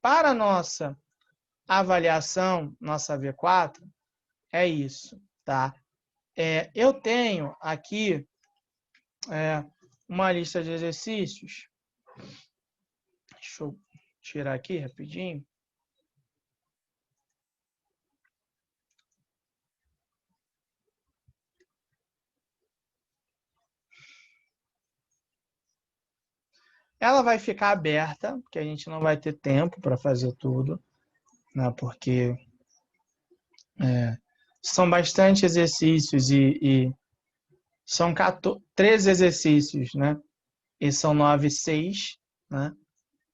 para a nossa avaliação, nossa V4, é isso, tá? Eu tenho aqui uma lista de exercícios. Deixa eu tirar aqui rapidinho. Ela vai ficar aberta, porque a gente não vai ter tempo para fazer tudo, né? Porque são bastante exercícios e são 13 exercícios, né? E são 9, 6, né?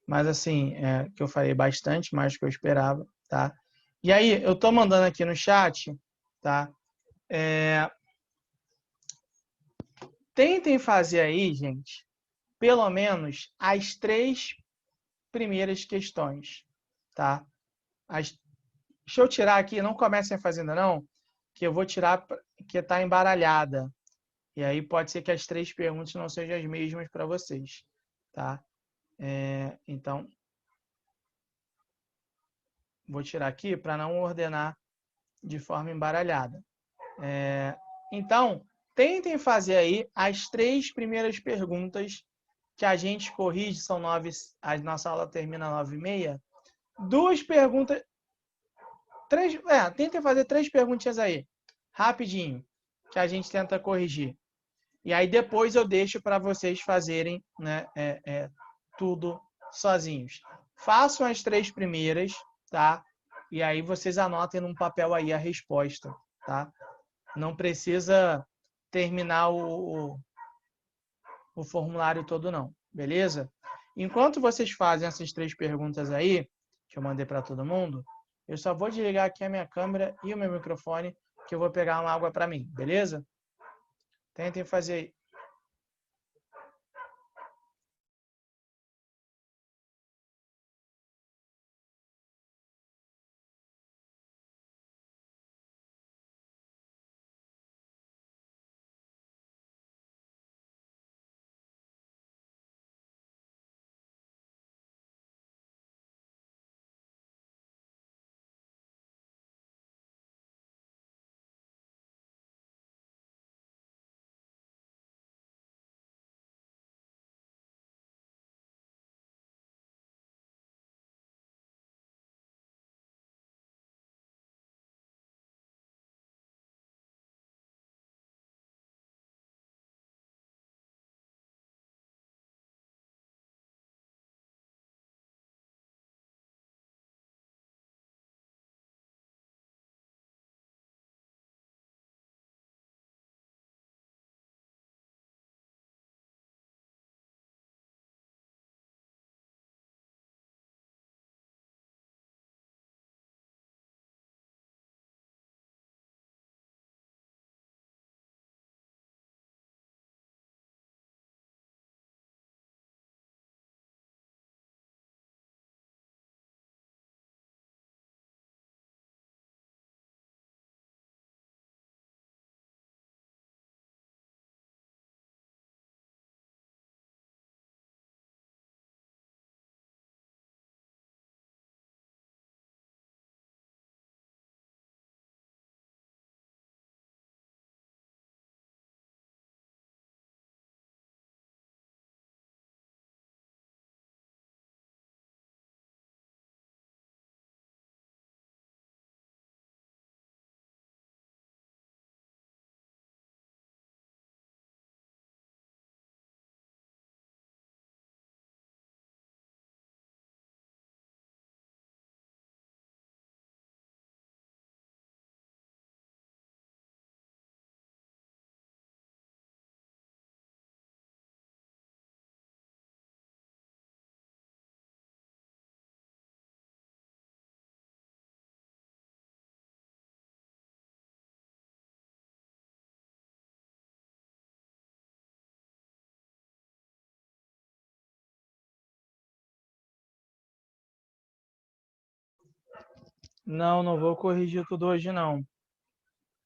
Mas assim, que eu falei bastante, mais do que eu esperava, tá? E aí, eu tô mandando aqui no chat, tá? Tentem fazer aí, gente, pelo menos as 3 primeiras questões, tá? Deixa eu tirar aqui, não comecem a fazer ainda não, que eu vou tirar que está embaralhada. E aí pode ser que as 3 perguntas não sejam as mesmas para vocês, tá? Então, vou tirar aqui para não ordenar de forma embaralhada. Então, tentem fazer aí as 3 primeiras perguntas que a gente corrige, são 9, a nossa aula termina 9h30. 2 perguntas, tentem fazer 3 perguntinhas aí, rapidinho, que a gente tenta corrigir. E aí depois eu deixo para vocês fazerem, né, tudo sozinhos. Façam as 3 primeiras, tá? E aí vocês anotem num papel aí a resposta, tá? Não precisa terminar o formulário todo não, beleza? Enquanto vocês fazem essas 3 perguntas aí, que eu mandei para todo mundo, eu só vou desligar aqui a minha câmera e o meu microfone, que eu vou pegar uma água para mim, beleza? Tentem fazer aí. Não, não vou corrigir tudo hoje, não.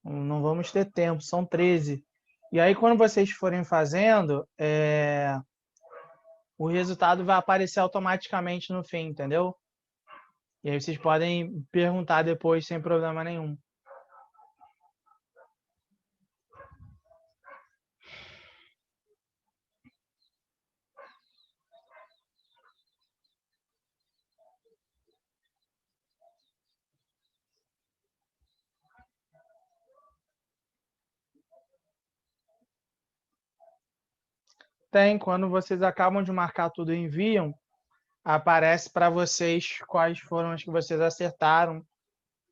Não vamos ter tempo, são 13. E aí, quando vocês forem fazendo, o resultado vai aparecer automaticamente no fim, entendeu? E aí vocês podem perguntar depois sem problema nenhum. Tem, quando vocês acabam de marcar tudo e enviam, aparece para vocês quais foram as que vocês acertaram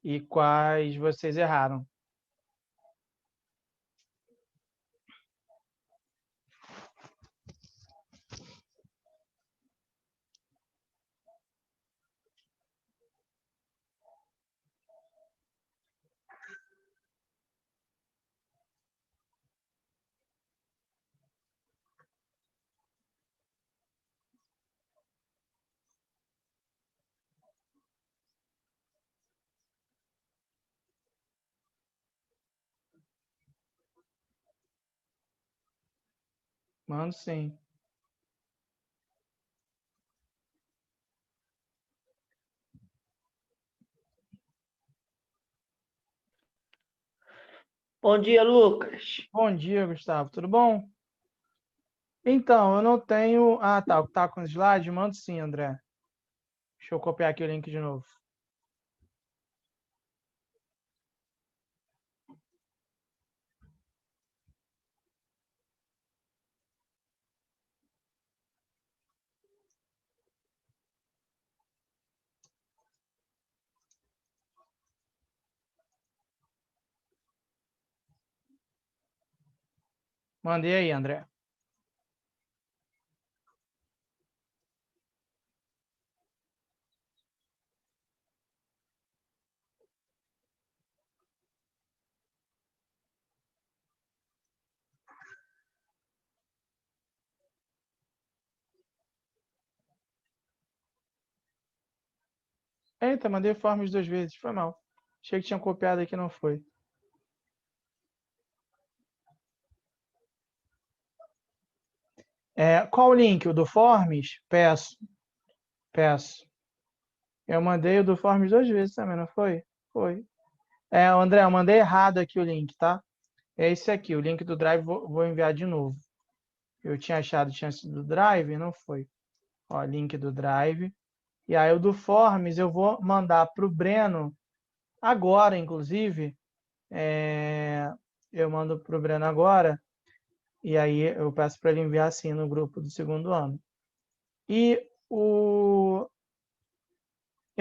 e quais vocês erraram. Mando sim. Bom dia, Lucas. Bom dia, Gustavo. Tudo bom? Então, eu não tenho. Ah, tá. Tá com o slide? Mando sim, André. Deixa eu copiar aqui o link de novo. Mandei aí, André. Eita, mandei formas 2 vezes. Foi mal. Achei que tinha copiado aqui, não foi. Qual o link? O do Forms? Peço. Peço. Eu mandei o do Forms 2 vezes também, não foi? Foi. André, eu mandei errado aqui o link, tá? É esse aqui, o link do Drive, vou enviar de novo. Eu tinha achado que tinha sido do Drive, não foi. Ó, link do Drive. E aí o do Forms eu vou mandar para o Breno agora, inclusive. Eu mando para o Breno agora. E aí eu peço para ele enviar assim no grupo do segundo ano. E eu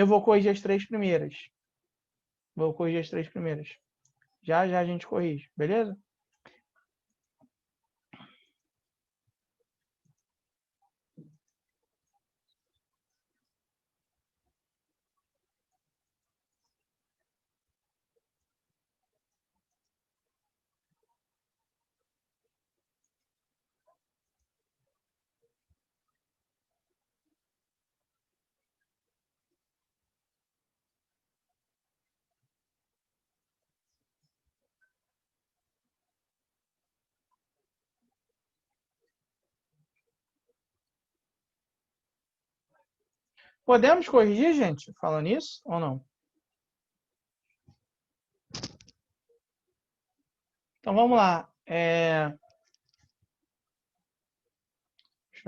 vou corrigir as 3 primeiras. Vou corrigir as 3 primeiras. Já já a gente corrige, beleza? Podemos corrigir, gente, falando isso ou não? Então vamos lá. Deixa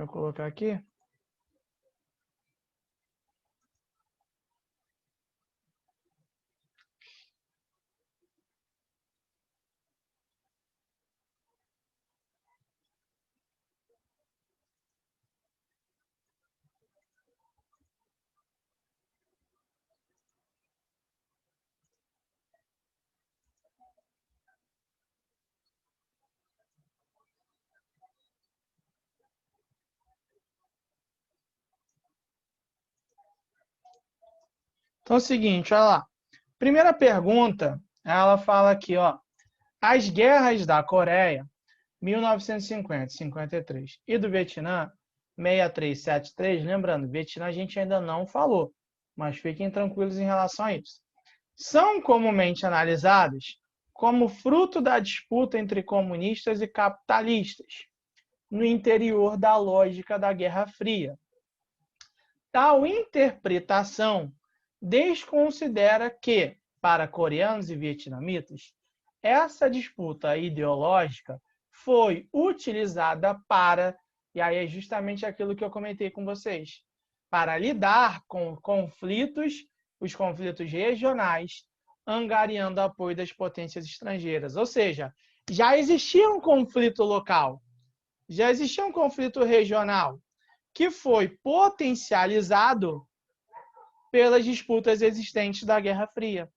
eu colocar aqui. Então é o seguinte, olha lá. Primeira pergunta, ela fala aqui, ó. As guerras da Coreia, 1950, 53, e do Vietnã, 63, 73. Lembrando, Vietnã a gente ainda não falou, mas fiquem tranquilos em relação a isso. são comumente analisadas como fruto da disputa entre comunistas e capitalistas, no interior da lógica da Guerra Fria. Tal interpretação desconsidera que, para coreanos e vietnamitas, essa disputa ideológica foi utilizada para, e aí é justamente aquilo que eu comentei com vocês, para lidar com os conflitos regionais, angariando apoio das potências estrangeiras. Ou seja, já existia um conflito local, já existia um conflito regional, que foi potencializado pelas disputas existentes da Guerra Fria.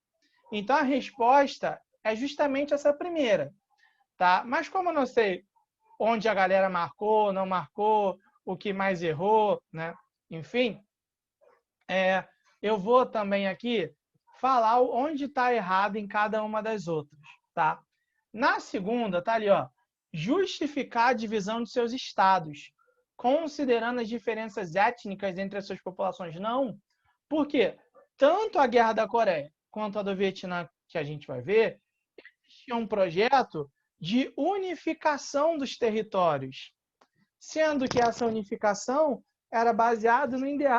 Então, a resposta é justamente essa primeira. Tá? Mas como eu não sei onde a galera marcou, não marcou, o que mais errou, né? Enfim, eu vou também aqui falar onde está errado em cada uma das outras. Tá? Na segunda, está ali, ó, justificar a divisão de seus estados, considerando as diferenças étnicas entre as suas populações. Não, porque tanto a Guerra da Coreia quanto a do Vietnã, que a gente vai ver, existia um projeto de unificação dos territórios, sendo que essa unificação era baseada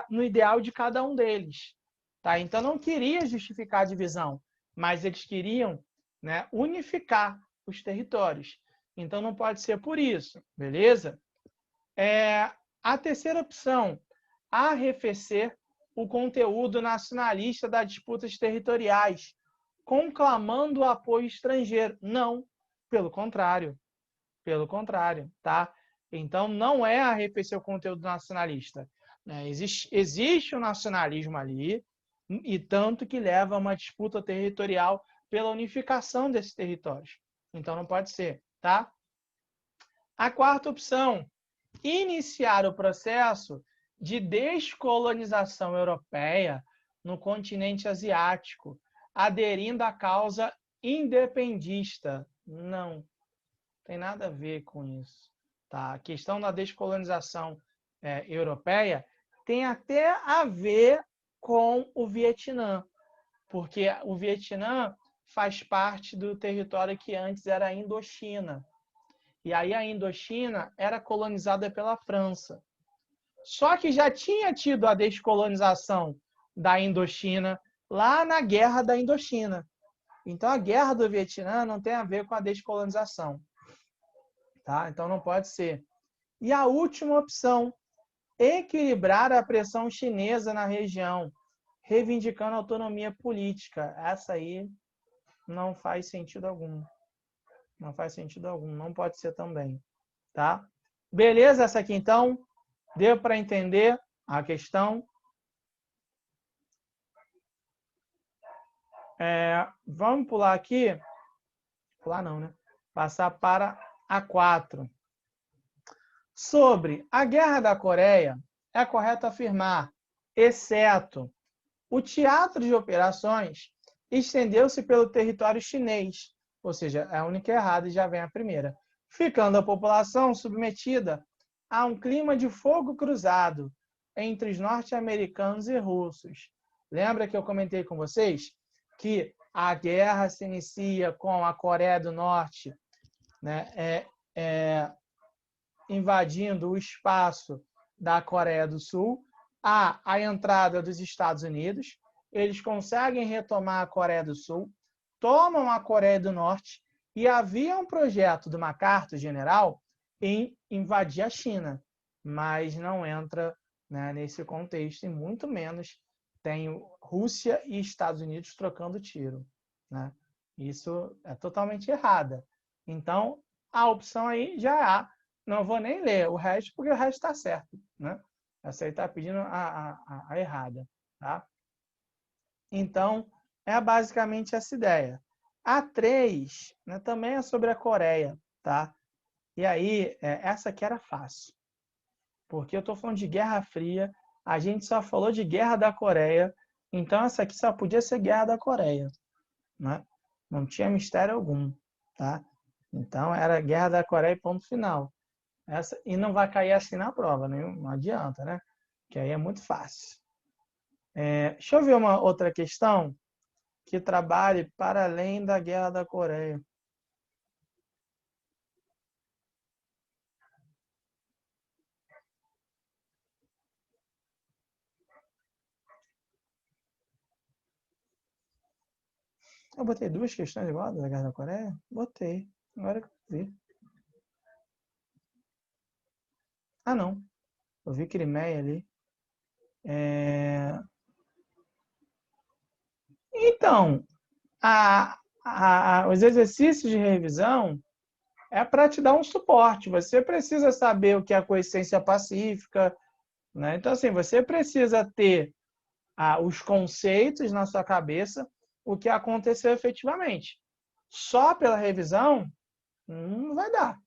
no ideal de cada um deles. Tá? Então, não queria justificar a divisão, mas eles queriam, né, unificar os territórios. Então, não pode ser por isso, beleza? A terceira opção, arrefecer o conteúdo nacionalista das disputas territoriais, conclamando o apoio estrangeiro. Não, pelo contrário. Pelo contrário, tá? Então, não é arrefecer o conteúdo nacionalista. Né? Existe o nacionalismo ali, e tanto que leva a uma disputa territorial pela unificação desses territórios. Então, não pode ser, tá? A quarta opção, iniciar o processo de descolonização europeia no continente asiático, aderindo à causa independista. Não tem nada a ver com isso. Tá? A questão da descolonização europeia tem até a ver com o Vietnã, porque o Vietnã faz parte do território que antes era a Indochina. E aí a Indochina era colonizada pela França. Só que já tinha tido a descolonização da Indochina lá na Guerra da Indochina. Então a Guerra do Vietnã não tem a ver com a descolonização. Tá? Então não pode ser. E a última opção, equilibrar a pressão chinesa na região, reivindicando autonomia política. Essa aí não faz sentido algum. Não faz sentido algum. Não pode ser também. Tá? Beleza essa aqui, então? Deu para entender a questão? Vamos pular aqui. Pular não, né? Passar para a 4. Sobre a Guerra da Coreia, é correto afirmar, exceto o teatro de operações estendeu-se pelo território chinês, ou seja, é a única errada e já vem a primeira, ficando a população submetida a um clima de fogo cruzado entre os norte-americanos e russos. Lembra que eu comentei com vocês que a guerra se inicia com a Coreia do Norte, né, invadindo o espaço da Coreia do Sul, há a entrada dos Estados Unidos, eles conseguem retomar a Coreia do Sul, tomam a Coreia do Norte e havia um projeto do MacArthur, general, em invadir a China, mas não entra, né, nesse contexto, e muito menos tem Rússia e Estados Unidos trocando tiro. Né? Isso é totalmente errada. Então, a opção aí já há. Não vou nem ler o resto, porque o resto está certo. Né? Essa aí está pedindo a errada. Tá? Então, é basicamente essa ideia. A 3, né, também é sobre a Coreia. Tá? E aí, essa aqui era fácil. Porque eu estou falando de Guerra Fria, a gente só falou de Guerra da Coreia, então essa aqui só podia ser Guerra da Coreia. Né? Não tinha mistério algum. Tá? Então, era Guerra da Coreia e ponto final. E não vai cair assim na prova, né? Não adianta, né? Que aí é muito fácil. Deixa eu ver uma outra questão. que trabalhe para além da Guerra da Coreia. Eu botei 2 questões igual da Guerra da Coreia? Botei. Agora que eu vi. Ah, não. Eu vi Crimeia ali. Então, os exercícios de revisão é para te dar um suporte. Você precisa saber o que é a coexistência pacífica, né? Então, assim, você precisa ter os conceitos na sua cabeça, o que aconteceu efetivamente. Só pela revisão não vai dar.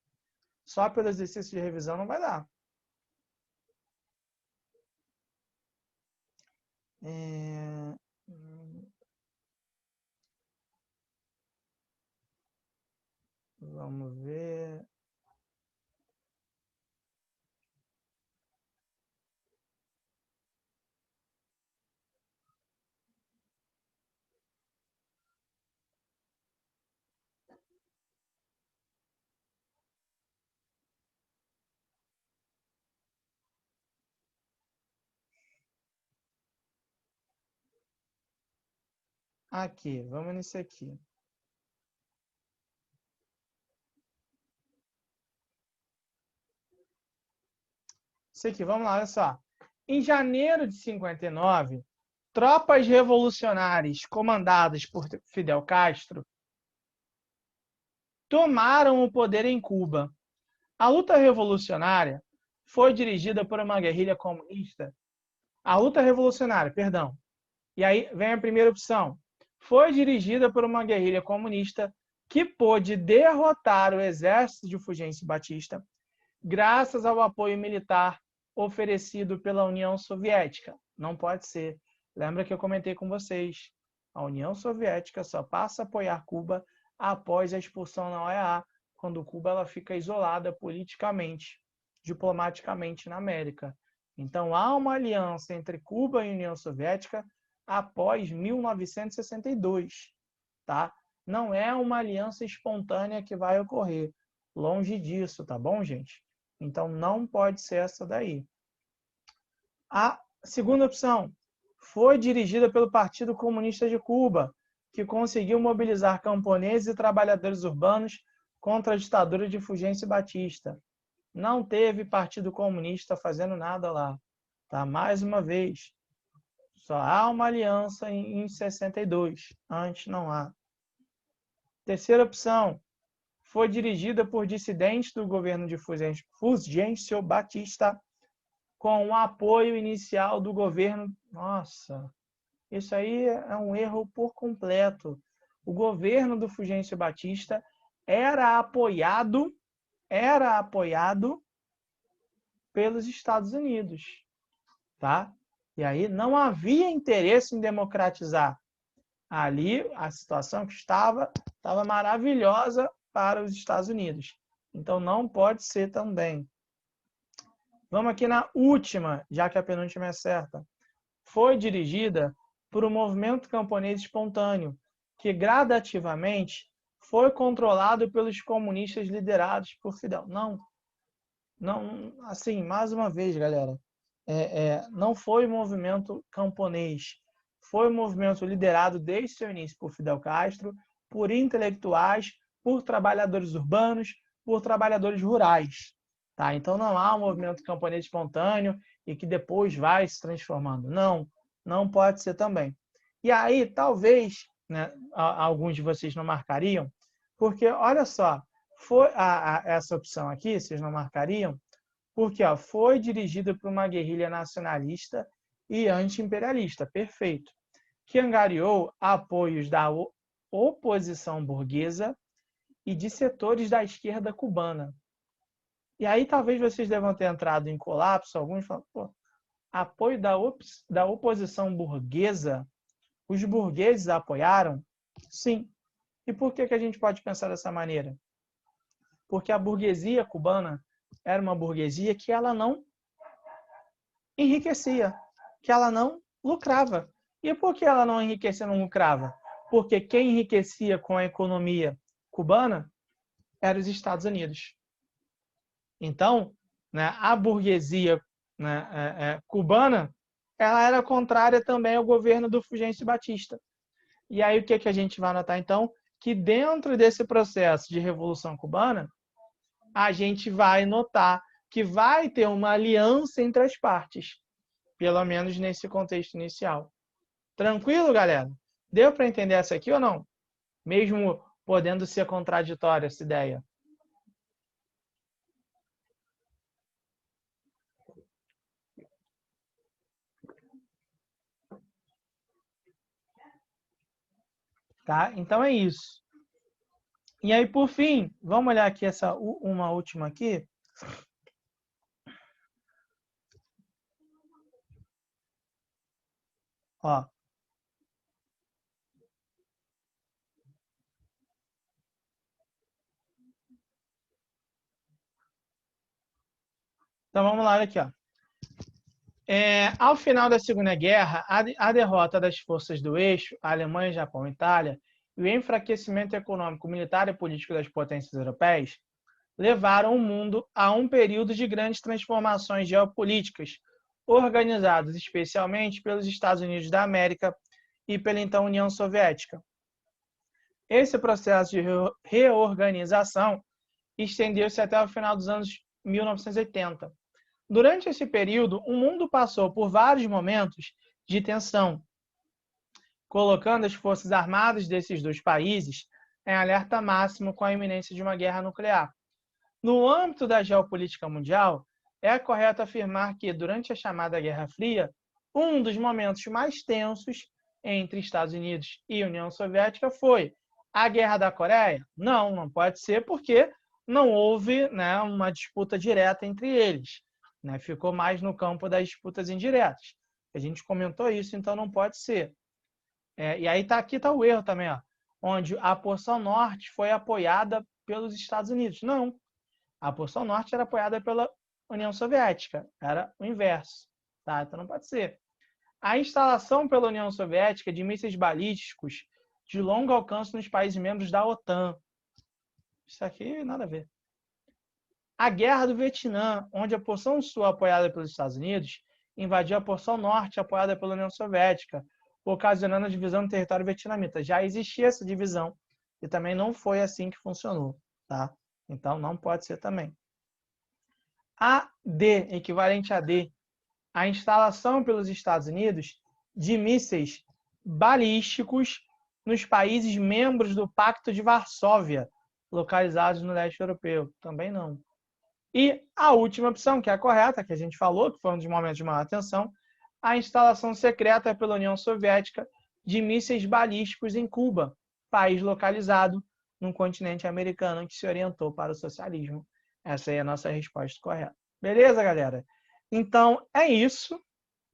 Só pelo exercício de revisão não vai dar. Vamos ver. Aqui, vamos nesse aqui. Isso aqui, vamos lá, olha só. Em janeiro de 59, tropas revolucionárias comandadas por Fidel Castro tomaram o poder em Cuba. A luta revolucionária foi dirigida por uma guerrilha comunista. A luta revolucionária, perdão. E aí vem a primeira opção. Foi dirigida por uma guerrilha comunista que pôde derrotar o exército de Fulgêncio Batista graças ao apoio militar oferecido pela União Soviética. Não pode ser. Lembra que eu comentei com vocês. A União Soviética só passa a apoiar Cuba após a expulsão na OEA, quando Cuba ela fica isolada politicamente, diplomaticamente na América. Então, há uma aliança entre Cuba e a União Soviética após 1962. Tá? Não é uma aliança espontânea que vai ocorrer. Longe disso, tá bom, gente? Então, não pode ser essa daí. A segunda opção foi dirigida pelo Partido Comunista de Cuba, que conseguiu mobilizar camponeses e trabalhadores urbanos contra a ditadura de Fulgêncio Batista. Não teve Partido Comunista fazendo nada lá. Tá? Mais uma vez, só há uma aliança em 62. Antes não há. Terceira opção foi dirigida por dissidentes do governo de Fulgêncio Batista com o apoio inicial do governo. Nossa, isso aí é um erro por completo. O governo do Fulgêncio Batista era apoiado pelos Estados Unidos, tá? E aí não havia interesse em democratizar. Ali a situação que estava maravilhosa para os Estados Unidos. Então não pode ser também. Vamos aqui na última, já que a penúltima é certa. Foi dirigida por um movimento camponês espontâneo, que gradativamente foi controlado pelos comunistas liderados por Fidel. Não, assim, mais uma vez, galera, não foi movimento camponês, foi um movimento liderado desde seu início por Fidel Castro, por intelectuais, por trabalhadores urbanos, por trabalhadores rurais. Tá? Então não há um movimento camponês espontâneo e que depois vai se transformando. Não pode ser também. E aí, talvez, né, alguns de vocês não marcariam, porque, olha só, foi essa opção aqui, vocês não marcariam, porque foi dirigida por uma guerrilha nacionalista e anti-imperialista, perfeito, que angariou apoios da oposição burguesa e de setores da esquerda cubana. E aí talvez vocês devam ter entrado em colapso, alguns falam, apoio da oposição burguesa, os burgueses apoiaram? Sim. E por que a gente pode pensar dessa maneira? Porque a burguesia cubana era uma burguesia que ela não enriquecia, que ela não lucrava. E por que ela não enriquecia e não lucrava? porque quem enriquecia com a economia cubana eram os Estados Unidos. Então, né, a burguesia, né, cubana, ela era contrária também ao governo do Fulgêncio Batista. E aí o que a gente vai notar, então? Que dentro desse processo de Revolução Cubana, a gente vai notar que vai ter uma aliança entre as partes, pelo menos nesse contexto inicial. Tranquilo, galera? Deu para entender essa aqui ou não? Mesmo podendo ser contraditória essa ideia. Tá? Então é isso. E aí, por fim, vamos olhar aqui uma última aqui. Ó. Então vamos lá, olha aqui, ó. Ao final da Segunda Guerra, a derrota das forças do eixo, Alemanha, Japão e Itália, e o enfraquecimento econômico, militar e político das potências europeias levaram o mundo a um período de grandes transformações geopolíticas, organizadas especialmente pelos Estados Unidos da América e pela então União Soviética. Esse processo de reorganização estendeu-se até o final dos anos 1980. Durante esse período, o mundo passou por vários momentos de tensão, colocando as forças armadas desses dois países em alerta máximo com a iminência de uma guerra nuclear. No âmbito da geopolítica mundial, é correto afirmar que, durante a chamada Guerra Fria, um dos momentos mais tensos entre Estados Unidos e União Soviética foi a Guerra da Coreia? Não, não pode ser, porque não houve, né, uma disputa direta entre eles. Né? Ficou mais no campo das disputas indiretas. A gente comentou isso, então não pode ser. E aí aqui está o erro também, ó, onde a porção norte foi apoiada pelos Estados Unidos. Não, a porção norte era apoiada pela União Soviética, era o inverso. Tá? Então não pode ser. A instalação pela União Soviética de mísseis balísticos de longo alcance nos países membros da OTAN. Isso aqui nada a ver. A Guerra do Vietnã, onde a porção sul, apoiada pelos Estados Unidos, invadiu a porção norte, apoiada pela União Soviética, ocasionando a divisão do território vietnamita. Já existia essa divisão e também não foi assim que funcionou. Tá? Então não pode ser também. A D, equivalente a D, a instalação pelos Estados Unidos de mísseis balísticos nos países membros do Pacto de Varsóvia, localizados no leste europeu. Também não. E a última opção, que é a correta, que a gente falou, que foi um dos momentos de maior atenção, a instalação secreta pela União Soviética de mísseis balísticos em Cuba, país localizado no continente americano que se orientou para o socialismo. Essa aí é a nossa resposta correta. Beleza, galera? Então, é isso,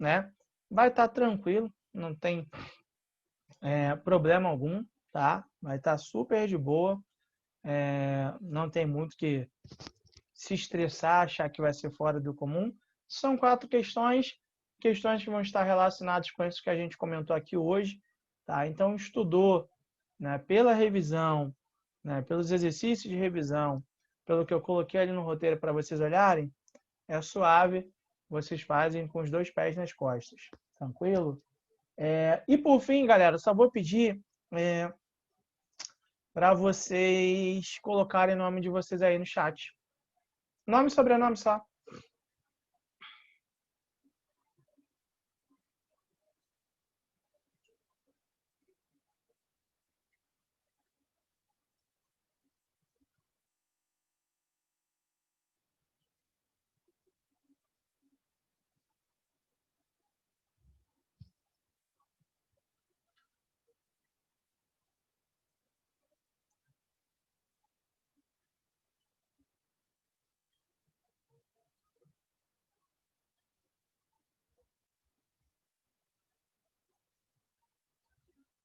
né? Vai estar tranquilo, não tem problema algum, tá? Vai estar super de boa. Não tem muito que se estressar, achar que vai ser fora do comum. São 4 questões que vão estar relacionadas com isso que a gente comentou aqui hoje. Tá? Então, estudou, né, pela revisão, né, pelos exercícios de revisão, pelo que eu coloquei ali no roteiro para vocês olharem, é suave, vocês fazem com os 2 pés nas costas. Tranquilo? E por fim, galera, só vou pedir para vocês colocarem o nome de vocês aí no chat. Nome e sobrenome só.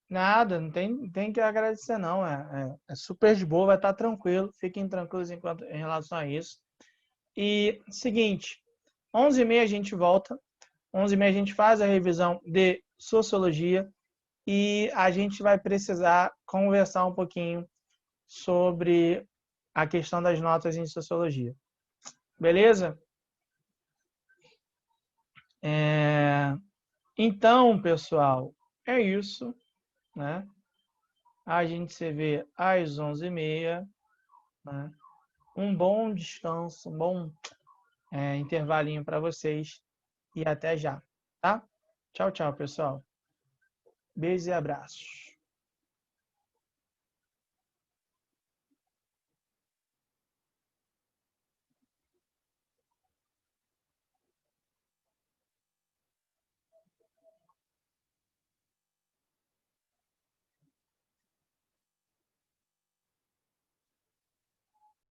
Nada, não tem que agradecer, não. É super de boa, vai estar tranquilo. Fiquem tranquilos em relação a isso. E, seguinte, 11h30 a gente volta. 11h30 a gente faz a revisão de Sociologia. e a gente vai precisar conversar um pouquinho sobre a questão das notas em sociologia. Beleza? Então, pessoal, é isso, né? A gente se vê às 11h30, né? Um bom descanso, um bom intervalinho para vocês e até já, tá? Tchau, tchau, pessoal. Beijos e abraços.